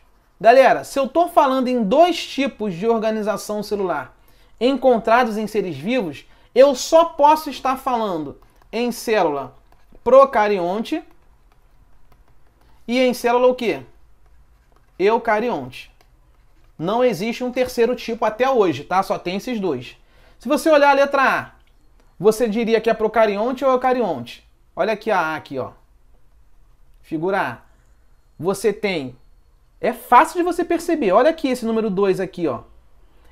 Galera, se eu estou falando em dois tipos de organização celular encontrados em seres vivos, eu só posso estar falando em célula procarionte e em célula o quê? Eucarionte. Não existe um terceiro tipo até hoje, tá? Só tem esses dois. Se você olhar a letra A, você diria que é procarionte ou eucarionte? Olha aqui a A aqui, ó. Figura A. Você tem... É fácil de você perceber. Olha aqui esse número 2 aqui, ó.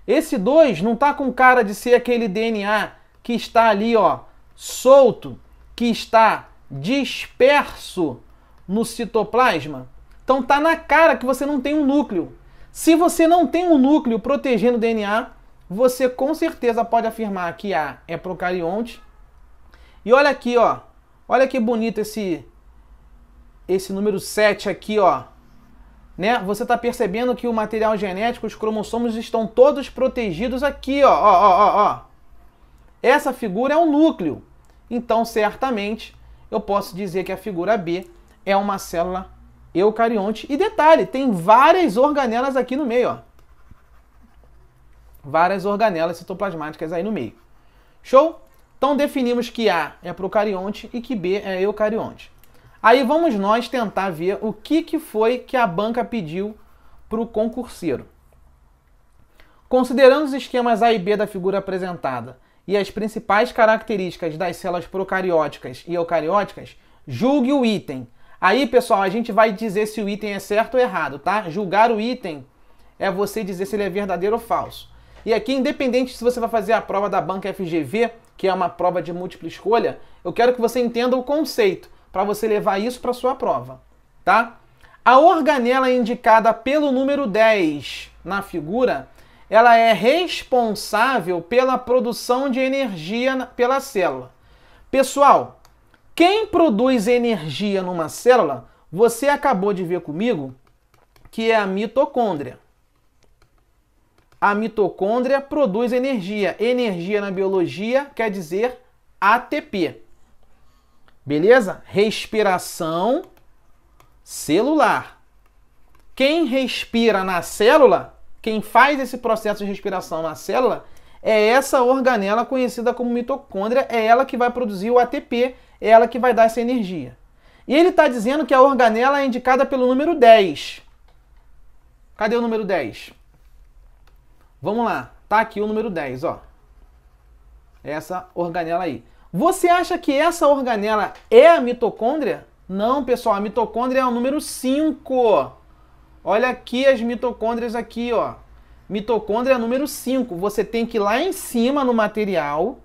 Esse 2 não tá com cara de ser aquele DNA que está ali, ó, solto, que está disperso no citoplasma. Então tá na cara que você não tem um núcleo. Se você não tem um núcleo protegendo o DNA, você com certeza pode afirmar que A é procarionte. E olha aqui, ó. Olha que bonito esse número 7 aqui, ó. Né? Você está percebendo que o material genético, os cromossomos estão todos protegidos aqui, ó. Essa figura é um núcleo. Então, certamente, eu posso dizer que a figura B é uma célula eucarionte. E detalhe, tem várias organelas aqui no meio, ó. Várias organelas citoplasmáticas aí no meio. Show? Então, definimos que A é procarionte e que B é eucarionte. Aí vamos nós tentar ver o que foi que a banca pediu para o concurseiro. Considerando os esquemas A e B da figura apresentada e as principais características das células procarióticas e eucarióticas, julgue o item. Aí, pessoal, a gente vai dizer se o item é certo ou errado, tá? Julgar o item é você dizer se ele é verdadeiro ou falso. E aqui, independente se você vai fazer a prova da banca FGV, que é uma prova de múltipla escolha, eu quero que você entenda o conceito, para você levar isso para sua prova, tá? A organela indicada pelo número 10 na figura, ela é responsável pela produção de energia pela célula. Pessoal, quem produz energia numa célula, você acabou de ver comigo, que é a mitocôndria. A mitocôndria produz energia. Energia na biologia quer dizer ATP. Beleza? Respiração celular. Quem respira na célula, quem faz esse processo de respiração na célula, é essa organela conhecida como mitocôndria, é ela que vai produzir o ATP, é ela que vai dar essa energia. E ele está dizendo que a organela é indicada pelo número 10. Cadê o número 10? Vamos lá, tá aqui o número 10, ó. Essa organela aí. Você acha que essa organela é a mitocôndria? Não, pessoal, a mitocôndria é o número 5. Olha aqui as mitocôndrias aqui, ó. Mitocôndria é o número 5. Você tem que ir lá em cima no material.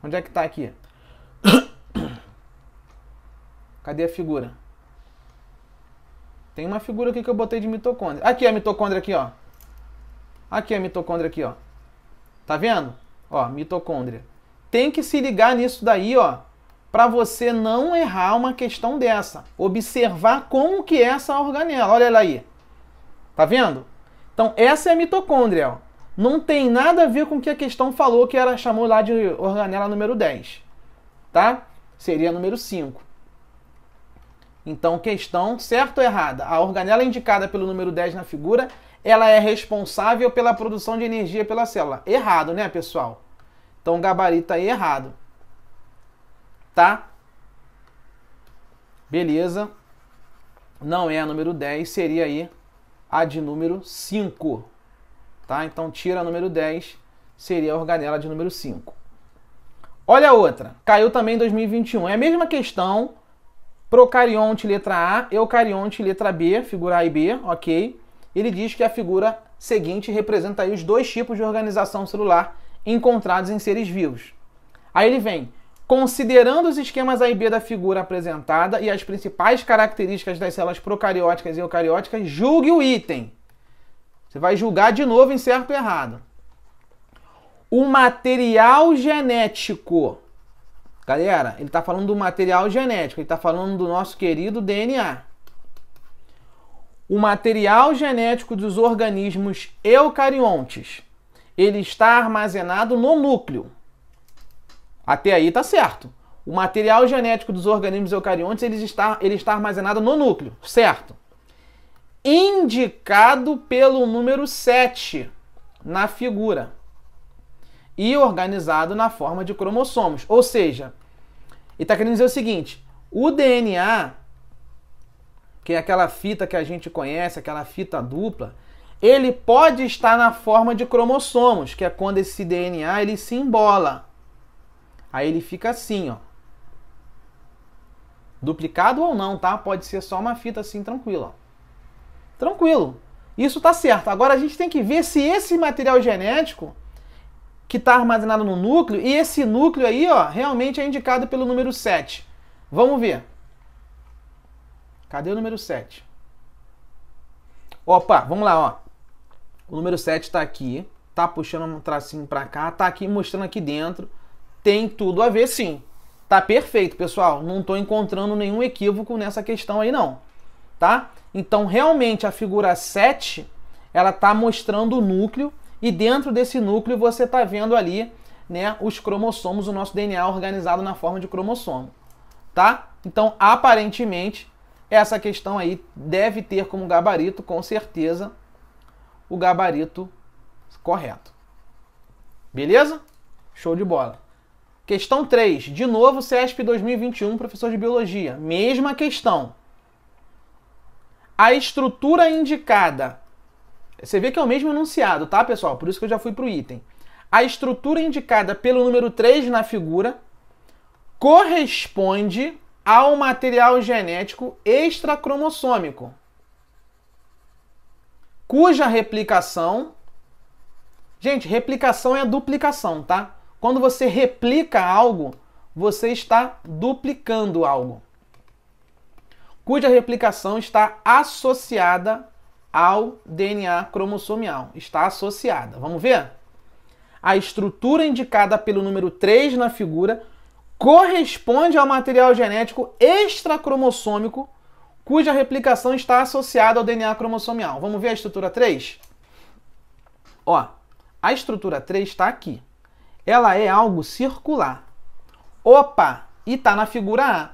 Onde é que tá aqui? Cadê a figura? Tem uma figura aqui que eu botei de mitocôndria. Aqui é a mitocôndria aqui, ó. Aqui é a mitocôndria aqui, ó. Tá vendo? Ó, mitocôndria. Tem que se ligar nisso daí, ó, para você não errar uma questão dessa. Observar como que é essa organela. Olha ela aí. Tá vendo? Então, essa é a mitocôndria, ó. Não tem nada a ver com o que a questão falou, que ela chamou lá de organela número 10. Tá? Seria número 5. Então, questão certa ou errada? A organela indicada pelo número 10 na figura, ela é responsável pela produção de energia pela célula. Errado, né, pessoal? Então, o gabarito aí é errado. Tá? Beleza. Não é a número 10, seria aí a de número 5. Tá? Então, tira a número 10, seria a organela de número 5. Olha a outra. Caiu também em 2021. É a mesma questão. Procarionte, letra A. Eucarionte, letra B. Figura A e B, ok. Ele diz que a figura seguinte representa aí os dois tipos de organização celular encontrados em seres vivos. Aí ele vem, considerando os esquemas A e B da figura apresentada e as principais características das células procarióticas e eucarióticas, julgue o item. Você vai julgar de novo em certo ou errado. O material genético. Galera, ele está falando do material genético, ele está falando do nosso querido DNA. O material genético dos organismos eucariontes, ele está armazenado no núcleo. Até aí tá certo. O material genético dos organismos eucariontes ele está armazenado no núcleo, certo? Indicado pelo número 7 na figura e organizado na forma de cromossomos. Ou seja, ele está querendo dizer o seguinte, o DNA, que é aquela fita que a gente conhece, aquela fita dupla, ele pode estar na forma de cromossomos, que é quando esse DNA ele se embola. Aí ele fica assim, ó. Duplicado ou não, tá? Pode ser só uma fita assim, tranquila. Ó. Tranquilo. Isso tá certo. Agora a gente tem que ver se esse material genético que está armazenado no núcleo, e esse núcleo aí, ó, realmente é indicado pelo número 7. Vamos ver. Cadê o número 7? Opa, vamos lá, ó. O número 7 está aqui, tá puxando um tracinho para cá, tá aqui mostrando aqui dentro. Tem tudo a ver, sim. Tá perfeito, pessoal. Não estou encontrando nenhum equívoco nessa questão aí, não. Tá? Então, realmente, a figura 7, ela tá mostrando o núcleo, e dentro desse núcleo você tá vendo ali, né, os cromossomos, o nosso DNA organizado na forma de cromossomo. Tá? Então, aparentemente, essa questão aí deve ter como gabarito, com certeza, o gabarito correto. Beleza? Show de bola. Questão 3. De novo, CESP 2021, professor de Biologia. Mesma questão. A estrutura indicada. Você vê que é o mesmo enunciado, tá, pessoal? Por isso que eu já fui para o item. A estrutura indicada pelo número 3 na figura corresponde ao material genético extracromossômico, cuja replicação... Gente, replicação é duplicação, tá? Quando você replica algo, você está duplicando algo. Cuja replicação está associada ao DNA cromossomial. Está associada. Vamos ver? A estrutura indicada pelo número 3 na figura corresponde ao material genético extracromossômico, cuja replicação está associada ao DNA cromossomial. Vamos ver a estrutura 3? Ó, a estrutura 3 está aqui. Ela é algo circular. Opa! E está na figura A.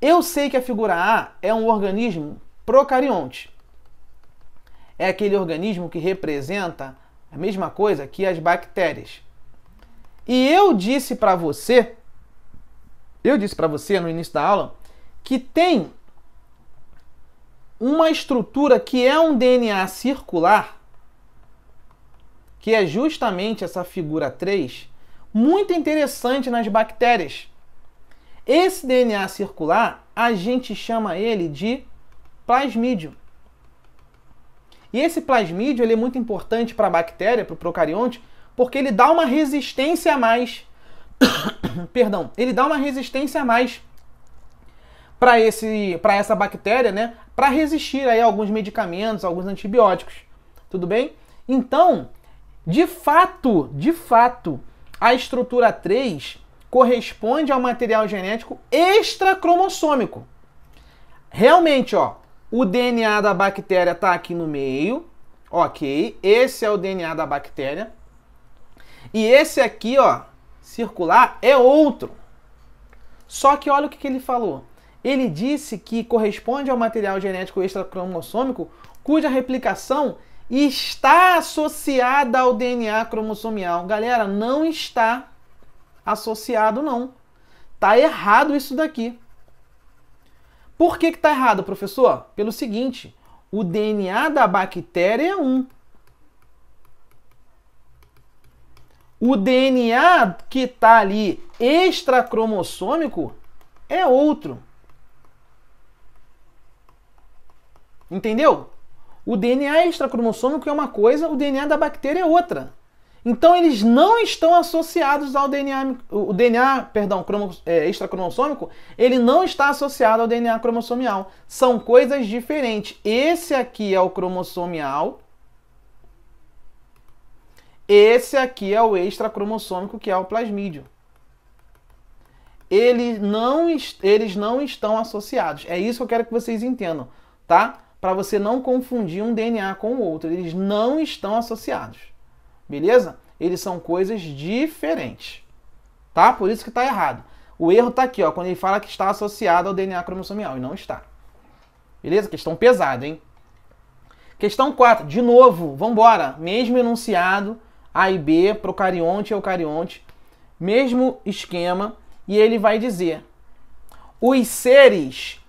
Eu sei que a figura A é um organismo procarionte. É aquele organismo que representa a mesma coisa que as bactérias. E eu disse para você no início da aula, que tem uma estrutura que é um DNA circular, que é justamente essa figura 3, muito interessante nas bactérias. Esse DNA circular, a gente chama ele de plasmídio. E esse plasmídio ele é muito importante para a bactéria, para o procarionte, porque ele dá uma resistência a mais. Perdão, ele dá uma resistência a mais para essa bactéria, né? Para resistir aí a alguns medicamentos, alguns antibióticos. Tudo bem? Então, de fato, a estrutura 3 corresponde ao material genético extracromossômico. Realmente, ó, o DNA da bactéria está aqui no meio, ok? Esse é o DNA da bactéria. E esse aqui, ó, circular, é outro. Só que olha o que ele falou. Ele disse que corresponde ao material genético extracromossômico cuja replicação está associada ao DNA cromossomial. Galera, não está associado, não. Tá errado isso daqui. Por que tá errado, professor? Pelo seguinte, o DNA da bactéria é um. O DNA que está ali extracromossômico é outro. Entendeu? O DNA extracromossômico é uma coisa, o DNA da bactéria é outra. Então eles não estão associados ao DNA, extracromossômico, ele não está associado ao DNA cromossomial. São coisas diferentes. Esse aqui é o cromossomial, esse aqui é o extracromossômico, que é o plasmídio. Eles não estão associados. É isso que eu quero que vocês entendam, tá? Para você não confundir um DNA com o outro. Eles não estão associados. Beleza? Eles são coisas diferentes. Tá? Por isso que está errado. O erro está aqui, ó, quando ele fala que está associado ao DNA cromossomial, e não está. Beleza? Questão pesada, hein? Questão 4, de novo, vamos embora. Mesmo enunciado, A e B, procarionte e eucarionte, mesmo esquema, e ele vai dizer: os seres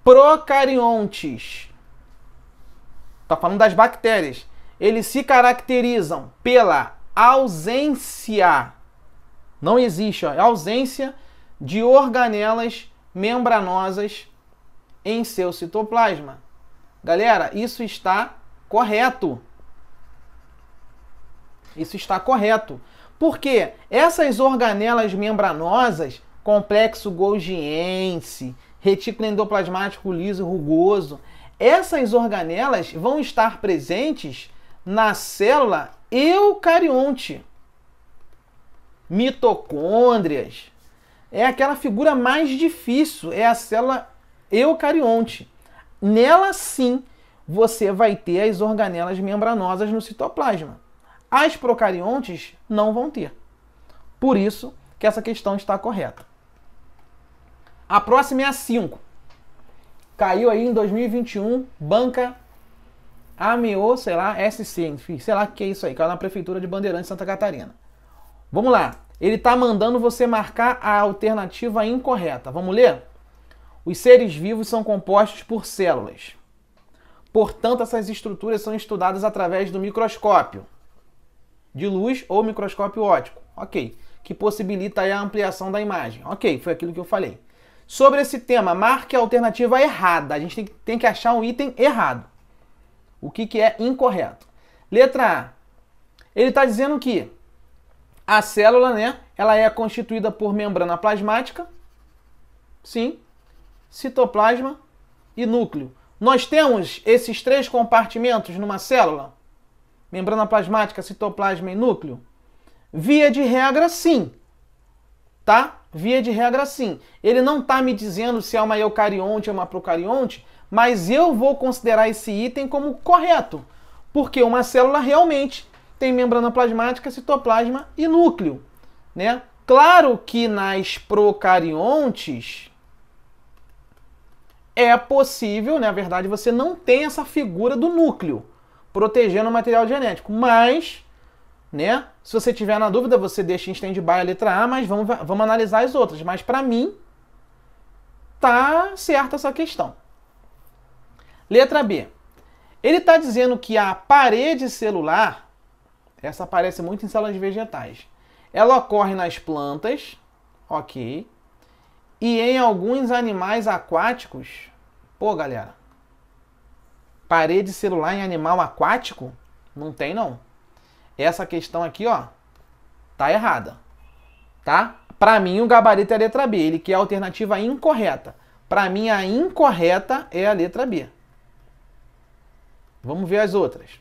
procariontes, tá falando das bactérias, eles se caracterizam pela ausência, não existe, ó, ausência de organelas membranosas em seu citoplasma. Galera, isso está correto. Isso está correto. Porque essas organelas membranosas, complexo golgiense, retículo endoplasmático liso rugoso, essas organelas vão estar presentes na célula eucarionte. Mitocôndrias. É aquela figura mais difícil, é a célula eucarionte. Nela, sim, você vai ter as organelas membranosas no citoplasma. As procariontes não vão ter. Por isso que essa questão está correta. A próxima é a 5. Caiu aí em 2021, banca AMEO, sei lá, SC, enfim, sei lá o que é isso aí, caiu na Prefeitura de Bandeirantes, Santa Catarina. Vamos lá. Ele está mandando você marcar a alternativa incorreta. Vamos ler? Os seres vivos são compostos por células. Portanto, essas estruturas são estudadas através do microscópio de luz ou microscópio óptico. Ok. Que possibilita aí a ampliação da imagem. Ok, foi aquilo que eu falei. Sobre esse tema, marque a alternativa errada. A gente tem que achar um item errado. O que é incorreto? Letra A. Ele está dizendo que a célula, né, ela é constituída por membrana plasmática. Sim. Citoplasma e núcleo. Nós temos esses 3 compartimentos numa célula? Membrana plasmática, citoplasma e núcleo? Via de regra, sim. Tá? Via de regra, sim. Ele não está me dizendo se é uma eucarionte ou uma procarionte, mas eu vou considerar esse item como correto. Porque uma célula realmente tem membrana plasmática, citoplasma e núcleo, né? Claro que nas procariontes é possível, na verdade, você não tem essa figura do núcleo protegendo o material genético, mas, né, se você tiver na dúvida, você deixa em stand-by a letra A, mas vamos analisar as outras. Mas para mim, tá certa essa questão. Letra B. Ele está dizendo que a parede celular, essa aparece muito em células vegetais, ela ocorre nas plantas, ok, e em alguns animais aquáticos. Pô, galera, parede celular em animal aquático? Não tem, não. Essa questão aqui, ó, tá errada, tá? Para mim, o gabarito é a letra B. Ele quer a alternativa incorreta. Para mim, a incorreta é a letra B. Vamos ver as outras.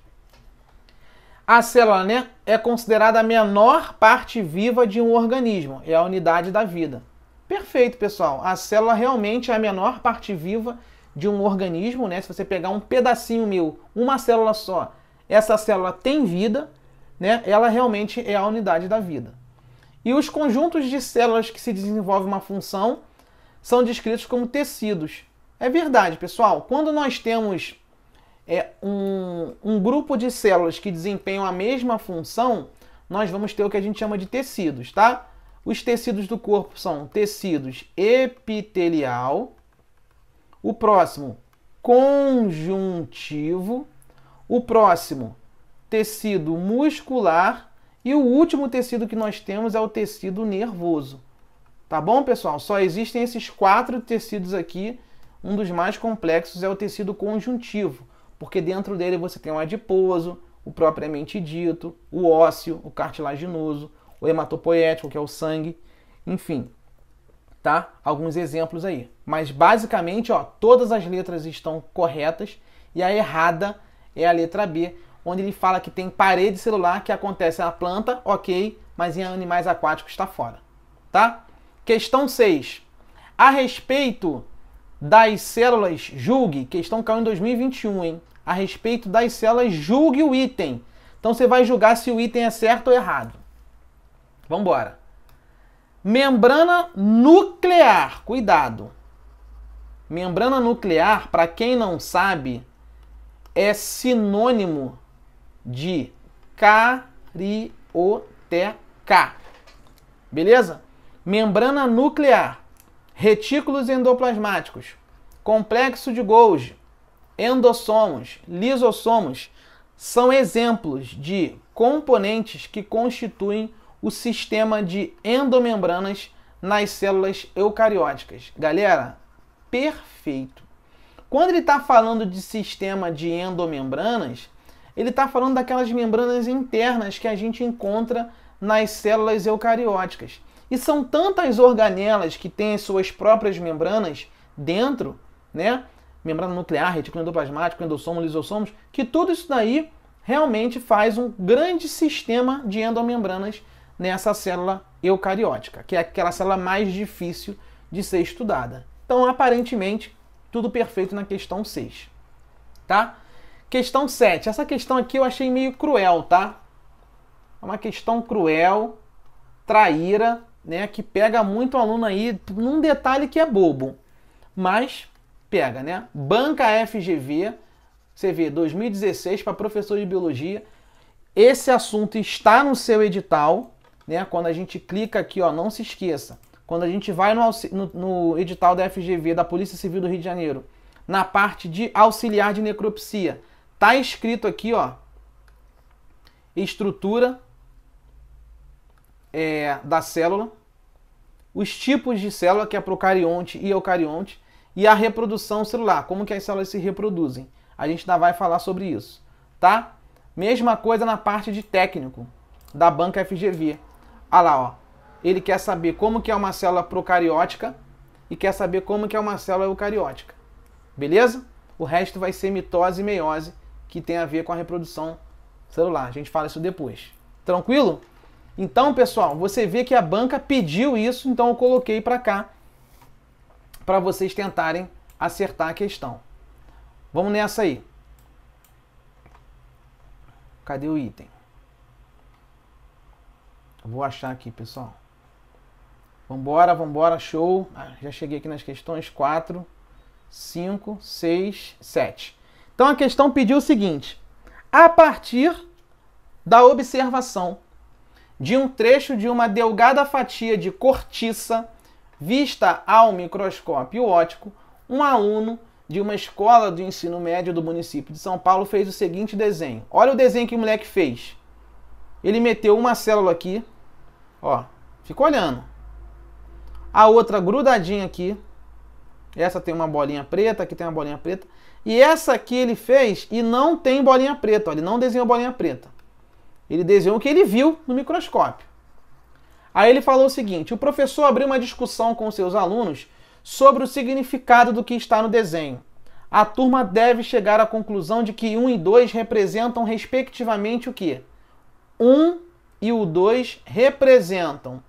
A célula, né, é considerada a menor parte viva de um organismo. É a unidade da vida. Perfeito, pessoal. A célula realmente é a menor parte viva de um organismo, né? Se você pegar um pedacinho meu, uma célula só, essa célula tem vida, né? Ela realmente é a unidade da vida. E os conjuntos de células que se desenvolvem uma função são descritos como tecidos. É verdade, pessoal. Quando nós temos um grupo de células que desempenham a mesma função, nós vamos ter o que a gente chama de tecidos, tá? Os tecidos do corpo são tecidos epitelial, o próximo, conjuntivo, o próximo, tecido muscular e o último tecido que nós temos é o tecido nervoso. Tá bom, pessoal? Só existem esses 4 tecidos aqui. Um dos mais complexos é o tecido conjuntivo, porque dentro dele você tem o adiposo, o propriamente dito, o ósseo, o cartilaginoso, o hematopoético, que é o sangue, enfim, tá? Alguns exemplos aí. Mas basicamente, ó, todas as letras estão corretas e a errada é a letra B, onde ele fala que tem parede celular que acontece na planta, ok, mas em animais aquáticos está fora, tá? Questão 6. A respeito das células, julgue, questão caiu em 2021, hein? A respeito das células, julgue o item. Então você vai julgar se o item é certo ou errado. Vamos embora. Membrana nuclear, cuidado. Membrana nuclear, para quem não sabe, é sinônimo de carioteca. Beleza? Membrana nuclear, retículos endoplasmáticos, complexo de Golgi, endossomos, lisossomos, são exemplos de componentes que constituem o sistema de endomembranas nas células eucarióticas. Galera, perfeito. Quando ele está falando de sistema de endomembranas, ele está falando daquelas membranas internas que a gente encontra nas células eucarióticas. E são tantas organelas que têm as suas próprias membranas dentro, né? Membrana nuclear, retículo endoplasmático, endossomo, lisossomos, que tudo isso daí realmente faz um grande sistema de endomembranas nessa célula eucariótica, que é aquela célula mais difícil de ser estudada. Então, aparentemente, tudo perfeito na questão 6, tá? Questão 7. Essa questão aqui eu achei meio cruel, tá? É uma questão cruel, traíra, né? Que pega muito o aluno aí num detalhe que é bobo. Mas pega, né? Banca FGV, você vê, 2016 para professor de biologia. Esse assunto está no seu edital, né? Quando a gente clica aqui, ó, não se esqueça. Quando a gente vai no edital da FGV, da Polícia Civil do Rio de Janeiro, na parte de auxiliar de necropsia, tá escrito aqui, ó, estrutura da célula, os tipos de célula, que é procarionte e eucarionte, e a reprodução celular, como que as células se reproduzem. A gente ainda vai falar sobre isso, tá? Mesma coisa na parte de técnico da banca FGV. Olha lá, ó. Ele quer saber como que é uma célula procariótica e quer saber como que é uma célula eucariótica. Beleza? O resto vai ser mitose e meiose, que tem a ver com a reprodução celular. A gente fala isso depois. Tranquilo? Então, pessoal, você vê que a banca pediu isso, então eu coloquei para cá, para vocês tentarem acertar a questão. Vamos nessa aí. Cadê o item? Vou achar aqui, pessoal. Vambora, vambora, show. Já cheguei aqui nas questões 4, 5, 6, 7. Então a questão pediu o seguinte: a partir da observação de um trecho de uma delgada fatia de cortiça vista ao microscópio óptico, um aluno de uma escola de ensino médio do município de São Paulo fez o seguinte desenho. Olha o desenho que o moleque fez. Ele meteu uma célula aqui, ó, fica olhando. A outra grudadinha aqui. Essa tem uma bolinha preta, aqui tem uma bolinha preta. E essa aqui ele fez e não tem bolinha preta, ó, ele não desenhou bolinha preta. Ele desenhou o que ele viu no microscópio. Aí ele falou o seguinte: o professor abriu uma discussão com seus alunos sobre o significado do que está no desenho. A turma deve chegar à conclusão de que 1 e 2 representam respectivamente o quê? 1 e o 2 representam,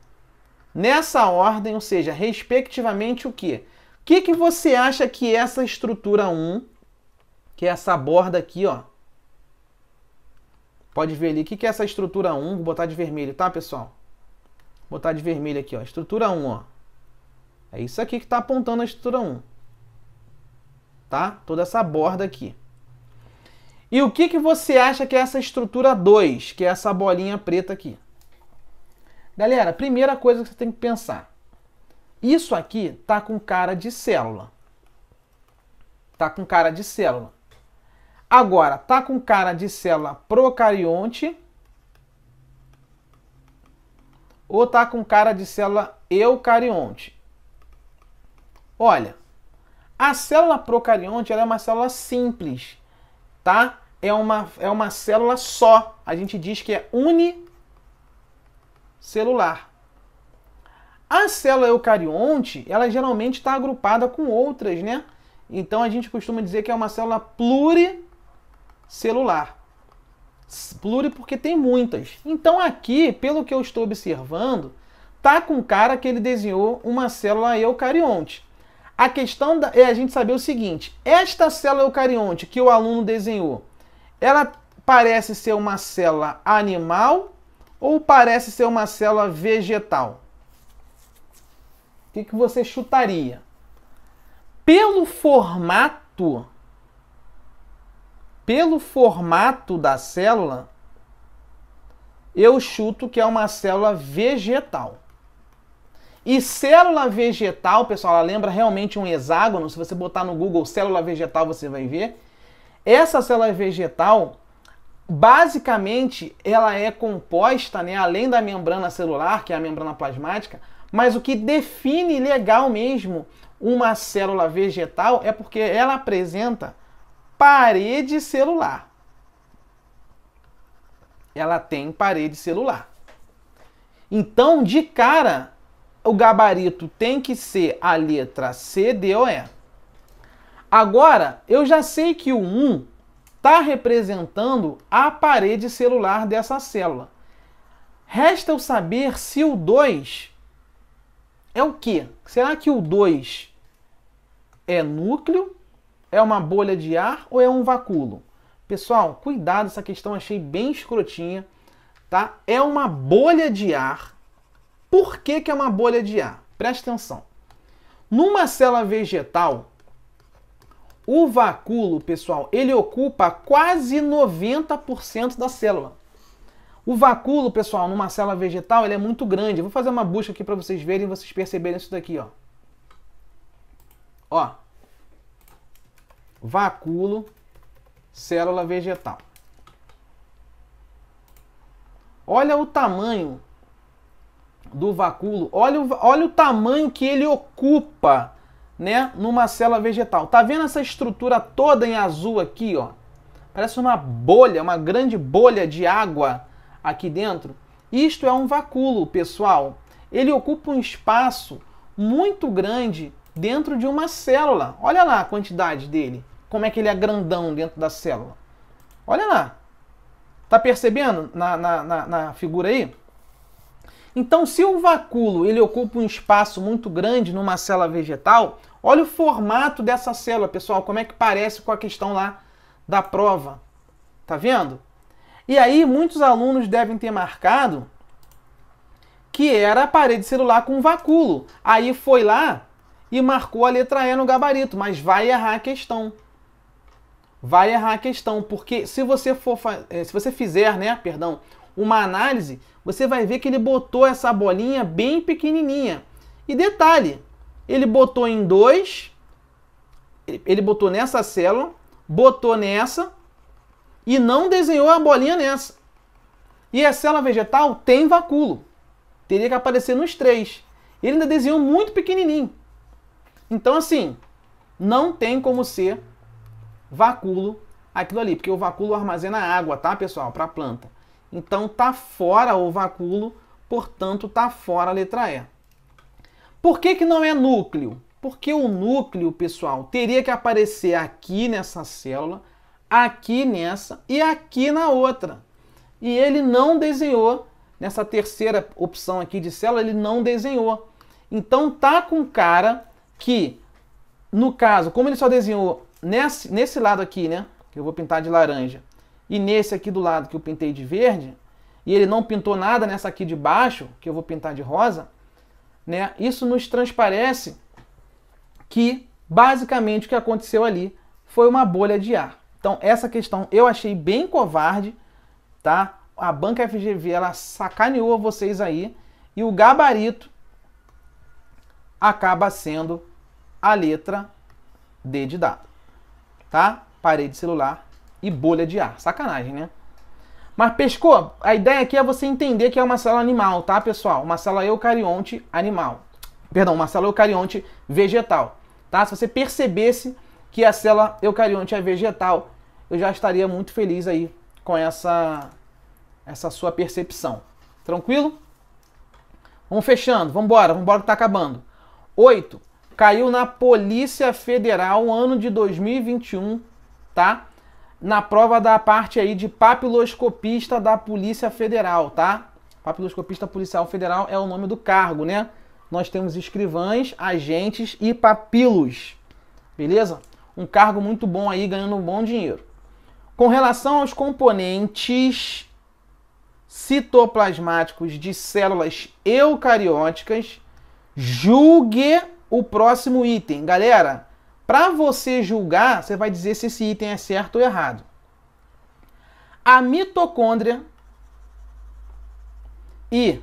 nessa ordem, ou seja, respectivamente o quê? O que você acha que essa estrutura 1, que é essa borda aqui, ó, pode ver ali, o que é essa estrutura 1? Vou botar de vermelho, tá, pessoal? Vou botar de vermelho aqui, ó, estrutura 1, ó. É isso aqui que está apontando a estrutura 1. Tá? Toda essa borda aqui. E o que você acha que é essa estrutura 2, que é essa bolinha preta aqui? Galera, primeira coisa que você tem que pensar. Isso aqui tá com cara de célula. Tá com cara de célula. Agora, tá com cara de célula procarionte ou tá com cara de célula eucarionte? Olha, a célula procarionte ela é uma célula simples, tá? É uma célula só. A gente diz que é unicelular. A célula eucarionte, ela geralmente está agrupada com outras, né? Então a gente costuma dizer que é uma célula pluricelular. Pluri porque tem muitas. Então aqui, pelo que eu estou observando, tá com cara que ele desenhou uma célula eucarionte. A questão é a gente saber o seguinte: esta célula eucarionte que o aluno desenhou, ela parece ser uma célula animal ou parece ser uma célula vegetal? O que você chutaria? Pelo formato da célula, eu chuto que é uma célula vegetal. E célula vegetal, pessoal, ela lembra realmente um hexágono. Se você botar no Google célula vegetal, você vai ver. Essa célula vegetal, basicamente, ela é composta, né, além da membrana celular, que é a membrana plasmática, mas o que define legal mesmo uma célula vegetal é porque ela apresenta parede celular. Ela tem parede celular. Então, de cara, o gabarito tem que ser a letra C, D ou E. Agora, eu já sei que o 1 está representando a parede celular dessa célula. Resta eu saber se o 2 é o quê? Será que o 2 é núcleo, é uma bolha de ar ou é um vacúolo? Pessoal, cuidado, essa questão achei bem escrotinha, tá? É uma bolha de ar. Por que que é uma bolha de ar? Presta atenção. Numa célula vegetal, o vacúolo, pessoal, ele ocupa quase 90% da célula. O vacúolo, pessoal, numa célula vegetal, ele é muito grande. Eu vou fazer uma busca aqui para vocês verem e vocês perceberem isso daqui, ó. Ó. Vacúolo, célula vegetal. Olha o tamanho do vacúolo. Olha o tamanho que ele ocupa, né, numa célula vegetal. Tá vendo essa estrutura toda em azul aqui, ó? Parece uma bolha, uma grande bolha de água aqui dentro. Isto é um vacúolo, pessoal. Ele ocupa um espaço muito grande dentro de uma célula. Olha lá a quantidade dele. Como é que ele é grandão dentro da célula. Olha lá. Tá percebendo na figura aí? Então, se o vacúolo ele ocupa um espaço muito grande numa célula vegetal, olha o formato dessa célula, pessoal, como é que parece com a questão lá da prova. Tá vendo? E aí, muitos alunos devem ter marcado que era a parede celular com vacúolo. Aí foi lá e marcou a letra E no gabarito, mas vai errar a questão. Vai errar a questão, porque se você fizer, né, perdão, uma análise, você vai ver que ele botou essa bolinha bem pequenininha. E detalhe, ele botou em 2, ele botou nessa célula, botou nessa e não desenhou a bolinha nessa. E a célula vegetal tem vacúolo. Teria que aparecer nos 3. Ele ainda desenhou muito pequenininho. Então, assim, não tem como ser vacúolo aquilo ali, porque o vacúolo armazena água, tá, pessoal, para a planta. Então, tá fora o vacúolo, portanto, tá fora a letra E. Por que que não é núcleo? Porque o núcleo, pessoal, teria que aparecer aqui nessa célula, aqui nessa e aqui na outra. E ele não desenhou, nessa terceira opção aqui de célula, ele não desenhou. Então, tá com cara que, no caso, como ele só desenhou nesse lado aqui, né, que eu vou pintar de laranja, e nesse aqui do lado que eu pintei de verde, e ele não pintou nada nessa aqui de baixo, que eu vou pintar de rosa, né, isso nos transparece que, basicamente, o que aconteceu ali foi uma bolha de ar. Então, essa questão eu achei bem covarde, tá? A banca FGV, ela sacaneou vocês aí, e o gabarito acaba sendo a letra D de dado, tá? Parede celular e bolha de ar. Sacanagem, né? Mas pescou? A ideia aqui é você entender que é uma célula animal, tá, pessoal? Uma célula eucarionte animal. Perdão, uma célula eucarionte vegetal, tá? Se você percebesse que a célula eucarionte é vegetal, eu já estaria muito feliz aí com essa sua percepção. Tranquilo? Vamos fechando. Vamos embora que tá acabando. 8. Caiu na Polícia Federal, ano de 2021, tá? Na prova da parte aí de papiloscopista da Polícia Federal, tá? Papiloscopista policial federal é o nome do cargo, né? Nós temos escrivães, agentes e papilos, beleza? Um cargo muito bom aí, ganhando um bom dinheiro. Com relação aos componentes citoplasmáticos de células eucarióticas, Julgue o próximo item. Galera, para você julgar, você vai dizer se esse item é certo ou errado. A mitocôndria e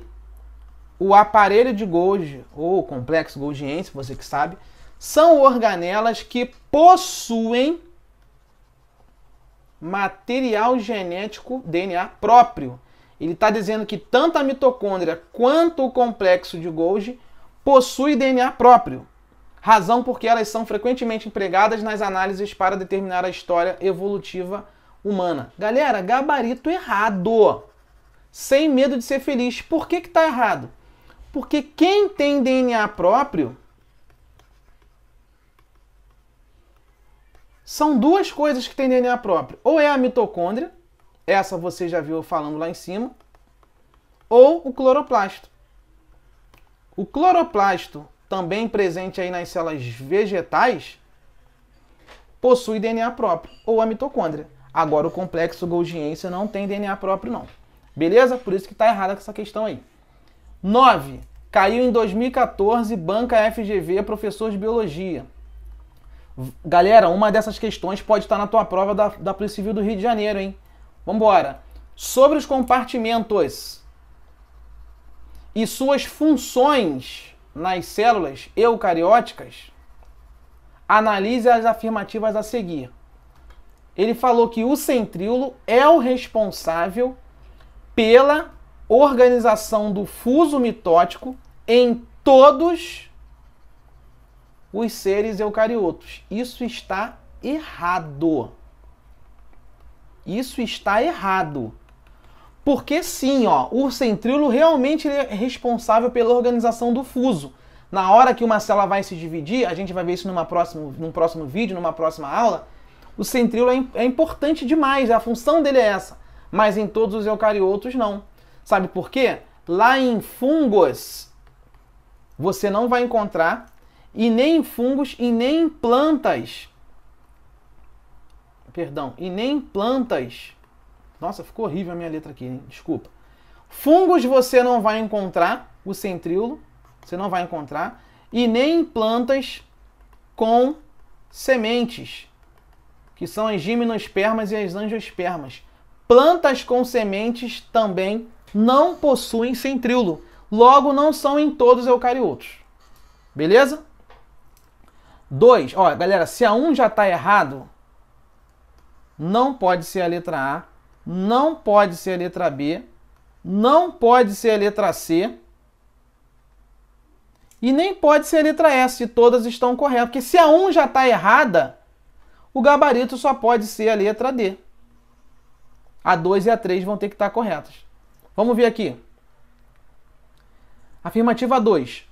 o aparelho de Golgi, ou complexo golgiense, você que sabe, são organelas que possuem material genético, DNA próprio. Ele está dizendo que tanto a mitocôndria quanto o complexo de Golgi possuem DNA próprio. Razão porque elas são frequentemente empregadas nas análises para determinar a história evolutiva humana. Galera, gabarito errado. Sem medo de ser feliz. Por que está errado? Porque quem tem DNA próprio são duas coisas que têm DNA próprio. Ou é a mitocôndria, essa você já viu falando lá em cima, ou o cloroplasto. O cloroplasto, também presente aí nas células vegetais, possui DNA próprio, ou a mitocôndria. Agora o complexo golgiense não tem DNA próprio não. Beleza? Por isso que está errada essa questão aí. 9. Caiu em 2014, banca FGV, professor de biologia. Galera, uma dessas questões pode estar na tua prova da Polícia Civil do Rio de Janeiro, hein? Vambora. Sobre os compartimentos e suas funções nas células eucarióticas, analise as afirmativas a seguir. Ele falou que o centríolo é o responsável pela organização do fuso mitótico em todos os seres eucariotos. Isso está errado. Isso está errado. Porque sim, ó, o centríolo realmente é responsável pela organização do fuso. Na hora que uma célula vai se dividir, a gente vai ver isso num próximo vídeo, numa próxima aula, o centríolo é importante demais, a função dele é essa. Mas em todos os eucariotos não. Sabe por quê? Lá em fungos você não vai encontrar, e nem em fungos e nem em plantas. Perdão, e nem em plantas. Nossa, ficou horrível a minha letra aqui, hein? Desculpa. Fungos você não vai encontrar, o centríolo, você não vai encontrar, e nem em plantas com sementes, que são as gimnospermas e as angiospermas. Plantas com sementes também não possuem centríolo, logo não são em todos os eucariotos. Beleza? 2. Ó, galera, se a 1 já está errado, não pode ser a letra A, não pode ser a letra B, não pode ser a letra C e nem pode ser a letra S, se todas estão corretas. Porque se a 1 já está errada, o gabarito só pode ser a letra D. A 2 e a 3 vão ter que estar corretas. Vamos ver aqui. Afirmativa 2.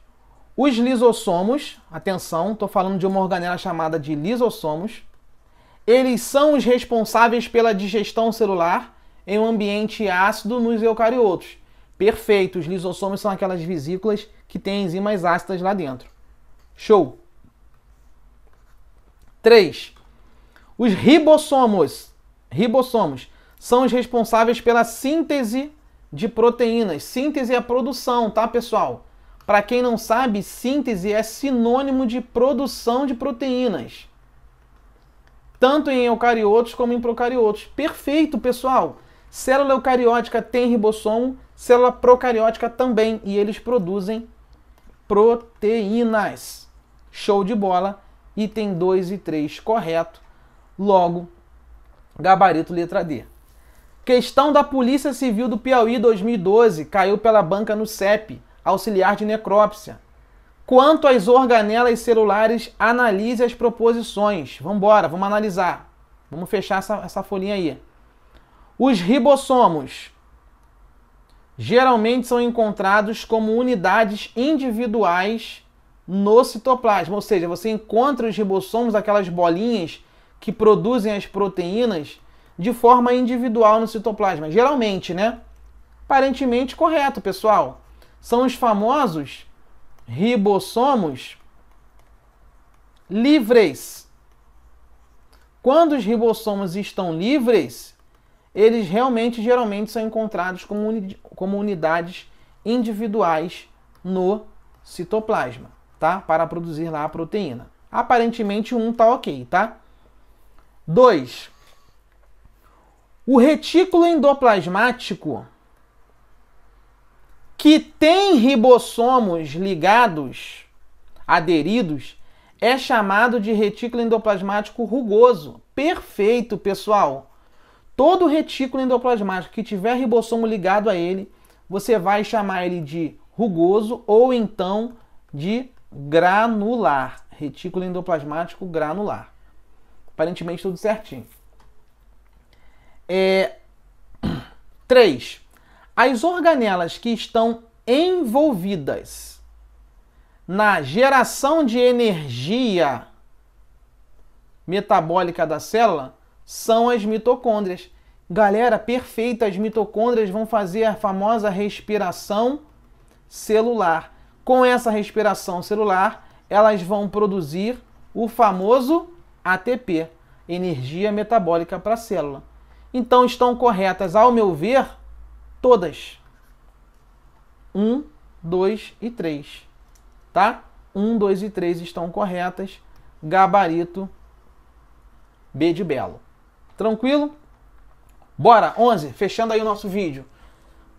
Os lisossomos, atenção, estou falando de uma organela chamada de lisossomos, eles são os responsáveis pela digestão celular em um ambiente ácido nos eucariotos. Perfeito, os lisossomos são aquelas vesículas que têm enzimas ácidas lá dentro. Show! 3. Os ribossomos são os responsáveis pela síntese de proteínas. Síntese é a produção, tá, pessoal? Para quem não sabe, síntese é sinônimo de produção de proteínas. Tanto em eucariotos como em procariotos. Perfeito, pessoal! Célula eucariótica tem ribossomo, célula procariótica também. E eles produzem proteínas. Show de bola! Item 2 e 3 correto. Logo, gabarito letra D. Questão da Polícia Civil do Piauí 2012. Caiu pela banca no CEP. Auxiliar de necrópsia. Quanto às organelas celulares, analise as proposições. Vamos embora, vamos analisar. Vamos fechar essa folhinha aí. Os ribossomos geralmente são encontrados como unidades individuais no citoplasma. Ou seja, você encontra os ribossomos, aquelas bolinhas que produzem as proteínas, de forma individual no citoplasma. Geralmente, né? Aparentemente correto, pessoal. São os famosos ribossomos livres. Quando os ribossomos estão livres, eles geralmente são encontrados como unidades individuais no citoplasma, tá? Para produzir lá a proteína. Aparentemente 1 tá ok, tá? 2. O retículo endoplasmático que tem ribossomos ligados, aderidos, é chamado de retículo endoplasmático rugoso. Perfeito, pessoal! Todo retículo endoplasmático que tiver ribossomo ligado a ele, você vai chamar ele de rugoso ou então de granular. Retículo endoplasmático granular. Aparentemente tudo certinho. 3. As organelas que estão envolvidas na geração de energia metabólica da célula são as mitocôndrias. Galera, perfeito, as mitocôndrias vão fazer a famosa respiração celular. Com essa respiração celular, elas vão produzir o famoso ATP, energia metabólica para a célula. Então estão corretas, ao meu ver, todas. 1, 2 e 3. Tá? 1, 2 e 3 estão corretas. Gabarito B de Belo. Tranquilo? Bora, 11, fechando aí o nosso vídeo.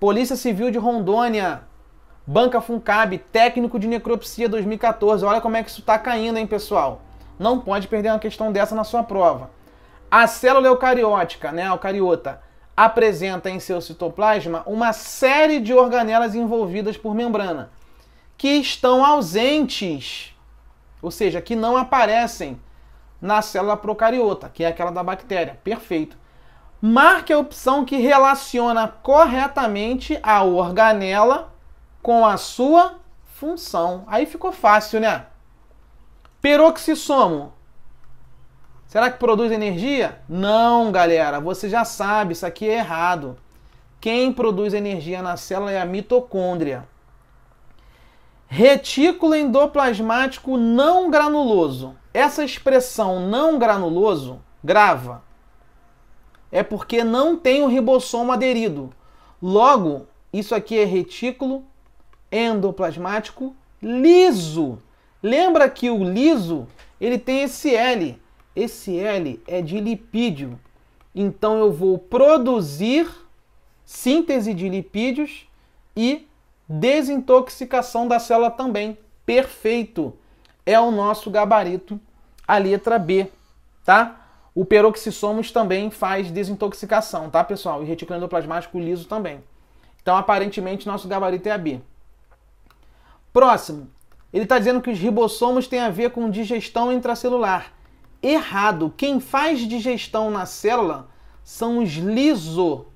Polícia Civil de Rondônia, banca Funcab, técnico de necropsia 2014. Olha como é que isso tá caindo, hein, pessoal? Não pode perder uma questão dessa na sua prova. A célula eucariótica, né, eucariota, apresenta em seu citoplasma uma série de organelas envolvidas por membrana, que estão ausentes, ou seja, que não aparecem na célula procariota, que é aquela da bactéria. Perfeito. Marque a opção que relaciona corretamente a organela com a sua função. Aí ficou fácil, né? Peroxissomo. Será que produz energia? Não, galera. Você já sabe, isso aqui é errado. Quem produz energia na célula é a mitocôndria. Retículo endoplasmático não granuloso. Essa expressão não granuloso, grava, é porque não tem o ribossomo aderido. Logo, isso aqui é retículo endoplasmático liso. Lembra que o liso, ele tem esse L. Esse L é de lipídio. Então eu vou produzir síntese de lipídios e desintoxicação da célula também. Perfeito. É o nosso gabarito, a letra B, tá? O peroxissomos também faz desintoxicação, tá, pessoal? E retículo endoplasmático liso também. Então, aparentemente, nosso gabarito é a B. Próximo. Ele está dizendo que os ribossomos têm a ver com digestão intracelular. Errado. Quem faz digestão na célula são os lisossomos.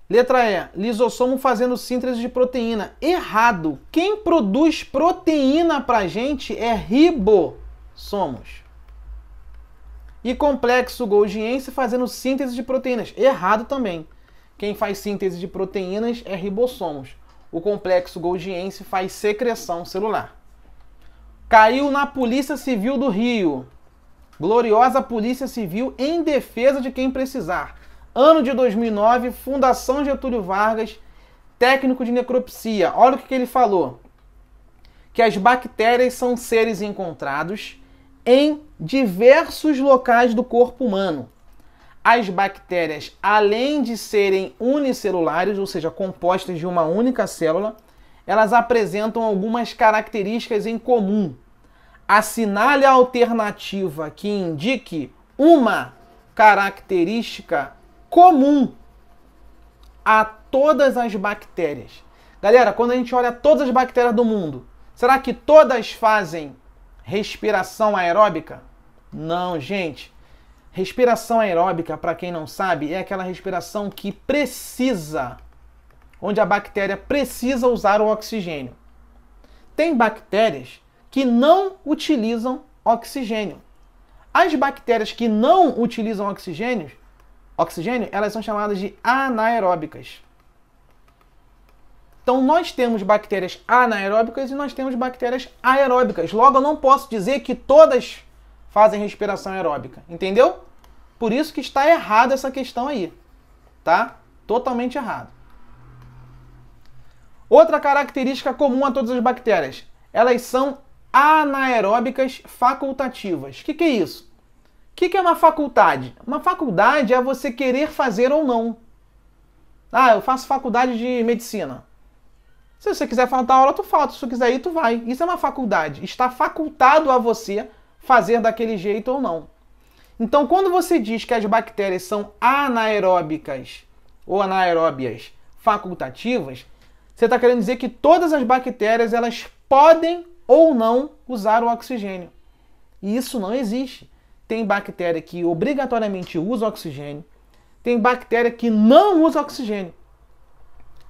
Letra E. Lisossomo fazendo síntese de proteína. Errado. Quem produz proteína pra gente é ribossomos. E complexo golgiense fazendo síntese de proteínas. Errado também. Quem faz síntese de proteínas é ribossomos. O complexo golgiense faz secreção celular. Caiu na Polícia Civil do Rio. Gloriosa Polícia Civil em defesa de quem precisar. Ano de 2009, Fundação Getúlio Vargas, técnico de necropsia. Olha o que ele falou. Que as bactérias são seres encontrados em diversos locais do corpo humano. As bactérias, além de serem unicelulares, ou seja, compostas de uma única célula, elas apresentam algumas características em comum. Assinale a alternativa que indique uma característica comum a todas as bactérias. Galera, quando a gente olha todas as bactérias do mundo, será que todas fazem respiração aeróbica? Não, gente. Respiração aeróbica, para quem não sabe, é aquela respiração que precisa, onde a bactéria precisa usar o oxigênio. Tem bactérias que não utilizam oxigênio. As bactérias que não utilizam oxigênio, elas são chamadas de anaeróbicas. Então nós temos bactérias anaeróbicas e nós temos bactérias aeróbicas. Logo, eu não posso dizer que todas fazem respiração aeróbica, entendeu? Por isso que está errada essa questão aí, tá? Totalmente errado. Outra característica comum a todas as bactérias, elas são anaeróbicas facultativas. O que é isso? O que é uma faculdade? Uma faculdade é você querer fazer ou não. Ah, eu faço faculdade de medicina. Se você quiser faltar aula, tu falta. Se você quiser ir, tu vai. Isso é uma faculdade. Está facultado a você fazer daquele jeito ou não. Então, quando você diz que as bactérias são anaeróbicas ou anaeróbias facultativas, você está querendo dizer que todas as bactérias elas podem ou não usar o oxigênio. E isso não existe. Tem bactéria que obrigatoriamente usa oxigênio, tem bactéria que não usa oxigênio.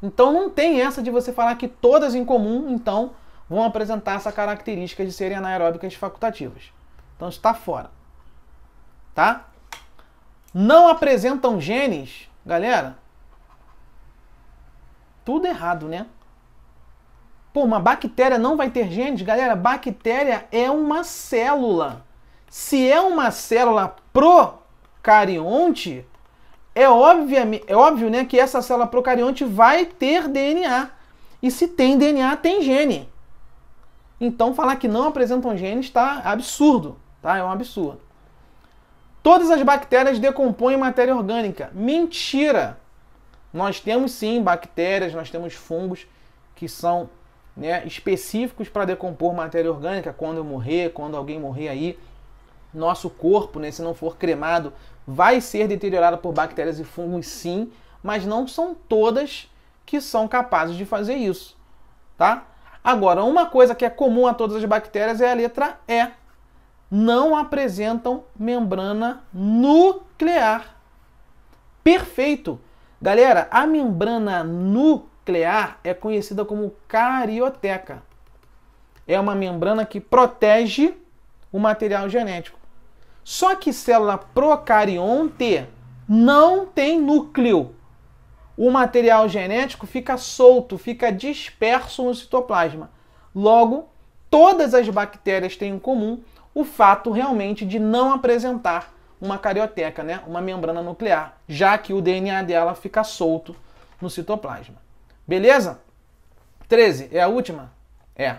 Então não tem essa de você falar que todas em comum, então, vão apresentar essa característica de serem anaeróbicas facultativas. Então está fora. Tá? Não apresentam genes, galera. Tudo errado, né? Pô, uma bactéria não vai ter genes? Galera, bactéria é uma célula. Se é uma célula procarionte, é óbvio, né, que essa célula procarionte vai ter DNA. E se tem DNA, tem gene. Então falar que não apresentam genes está absurdo, tá? É um absurdo. Todas as bactérias decompõem matéria orgânica. Mentira! Nós temos sim bactérias, nós temos fungos que são, né, específicos para decompor matéria orgânica. Quando eu morrer, quando alguém morrer aí, nosso corpo, né, se não for cremado, vai ser deteriorado por bactérias e fungos sim, mas não são todas que são capazes de fazer isso, tá? Agora, uma coisa que é comum a todas as bactérias é a letra E. Não apresentam membrana nuclear. Perfeito! Galera, a membrana nuclear é conhecida como carioteca. É uma membrana que protege o material genético. Só que célula procarionte não tem núcleo. O material genético fica solto, fica disperso no citoplasma. Logo, todas as bactérias têm em comum o fato realmente de não apresentar uma carioteca, né? Uma membrana nuclear, já que o DNA dela fica solto no citoplasma. Beleza? 13, é a última? É.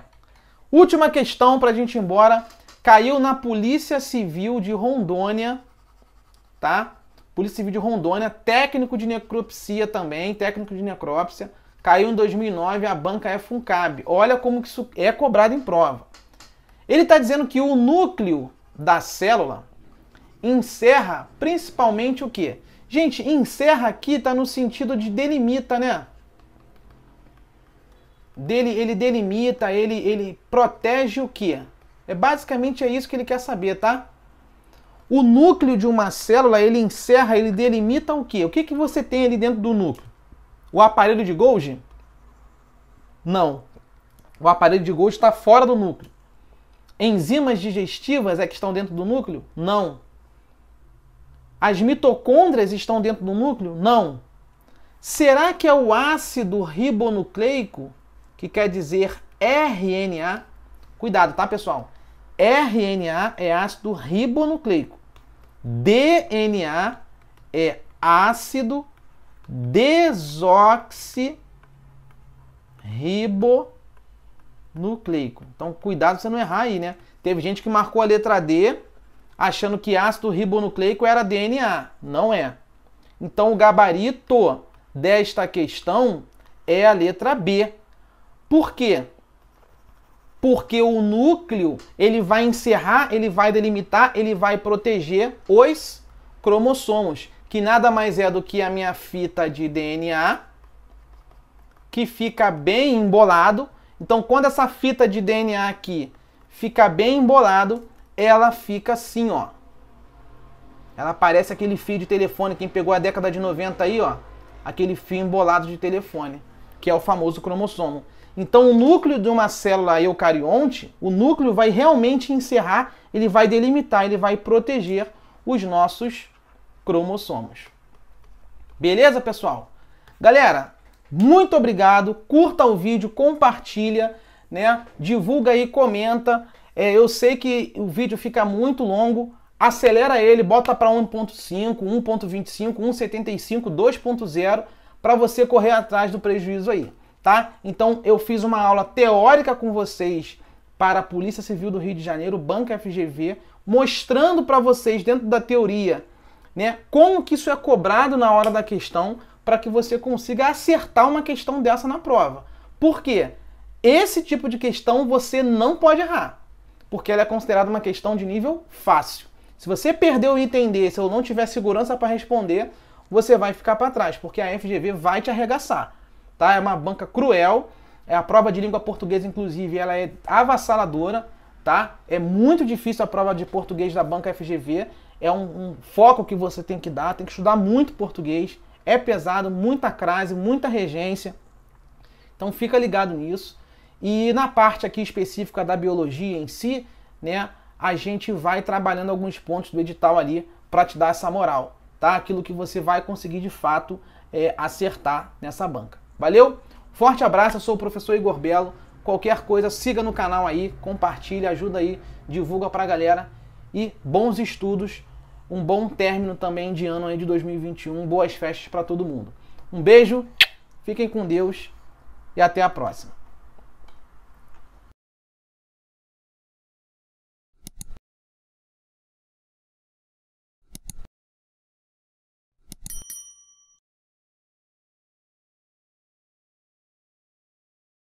Última questão para a gente ir embora. Caiu na Polícia Civil de Rondônia, tá? Polícia Civil de Rondônia, técnico de necropsia também, técnico de necrópsia. Caiu em 2009, a banca é FUNCAB. Olha como que isso é cobrado em prova. Ele está dizendo que o núcleo da célula encerra principalmente o quê? Gente, encerra aqui está no sentido de delimita, né? Ele delimita, ele protege o quê? Basicamente é isso que ele quer saber, tá? O núcleo de uma célula, ele encerra, ele delimita o quê? O que que você tem ali dentro do núcleo? O aparelho de Golgi? Não. O aparelho de Golgi está fora do núcleo. Enzimas digestivas é que estão dentro do núcleo? Não. As mitocôndrias estão dentro do núcleo? Não. Será que é o ácido ribonucleico, que quer dizer RNA? Cuidado, tá, pessoal? RNA é ácido ribonucleico. DNA é ácido desoxirribonucleico. Então, cuidado pra você não errar aí, né? Teve gente que marcou a letra D achando que ácido ribonucleico era DNA. Não é. Então, o gabarito desta questão é a letra B. Por quê? Porque o núcleo, ele vai encerrar, ele vai delimitar, ele vai proteger os cromossomos, que nada mais é do que a minha fita de DNA, que fica bem embolado. Então, quando essa fita de DNA aqui fica bem embolado, ela fica assim, ó. Ela parece aquele fio de telefone, quem pegou a década de 90 aí, ó, aquele fio embolado de telefone, que é o famoso cromossomo. Então, o núcleo de uma célula eucarionte, o núcleo vai realmente encerrar, ele vai delimitar, ele vai proteger os nossos cromossomos. Beleza, pessoal? Galera, muito obrigado. Curta o vídeo, compartilha, né? Divulga aí, comenta. Eu sei que o vídeo fica muito longo. Acelera ele, bota para 1.5, 1.25, 1.75, 2.0 para você correr atrás do prejuízo aí. tá? Então eu fiz uma aula teórica com vocês para a Polícia Civil do Rio de Janeiro, Banca FGV, mostrando para vocês dentro da teoria, né, como que isso é cobrado na hora da questão, para que você consiga acertar uma questão dessa na prova. Por quê? Esse tipo de questão você não pode errar, porque ela é considerada uma questão de nível fácil. Se você perder o item desse ou não tiver segurança para responder, você vai ficar para trás, porque a FGV vai te arregaçar, tá? É uma banca cruel, a prova de língua portuguesa, inclusive, ela é avassaladora, tá? É muito difícil a prova de português da banca FGV, é um foco que você tem que dar, tem que estudar muito português, é pesado, muita crase, muita regência, então fica ligado nisso. E na parte aqui específica da biologia em si, né, a gente vai trabalhando alguns pontos do edital ali para te dar essa moral, tá? Aquilo que você vai conseguir de fato acertar nessa banca. Valeu? Forte abraço, eu sou o professor Igor Belo. Qualquer coisa, siga no canal aí, compartilha, ajuda aí, divulga pra galera. E bons estudos, um bom término também de ano aí de 2021, boas festas para todo mundo. Um beijo, fiquem com Deus e até a próxima.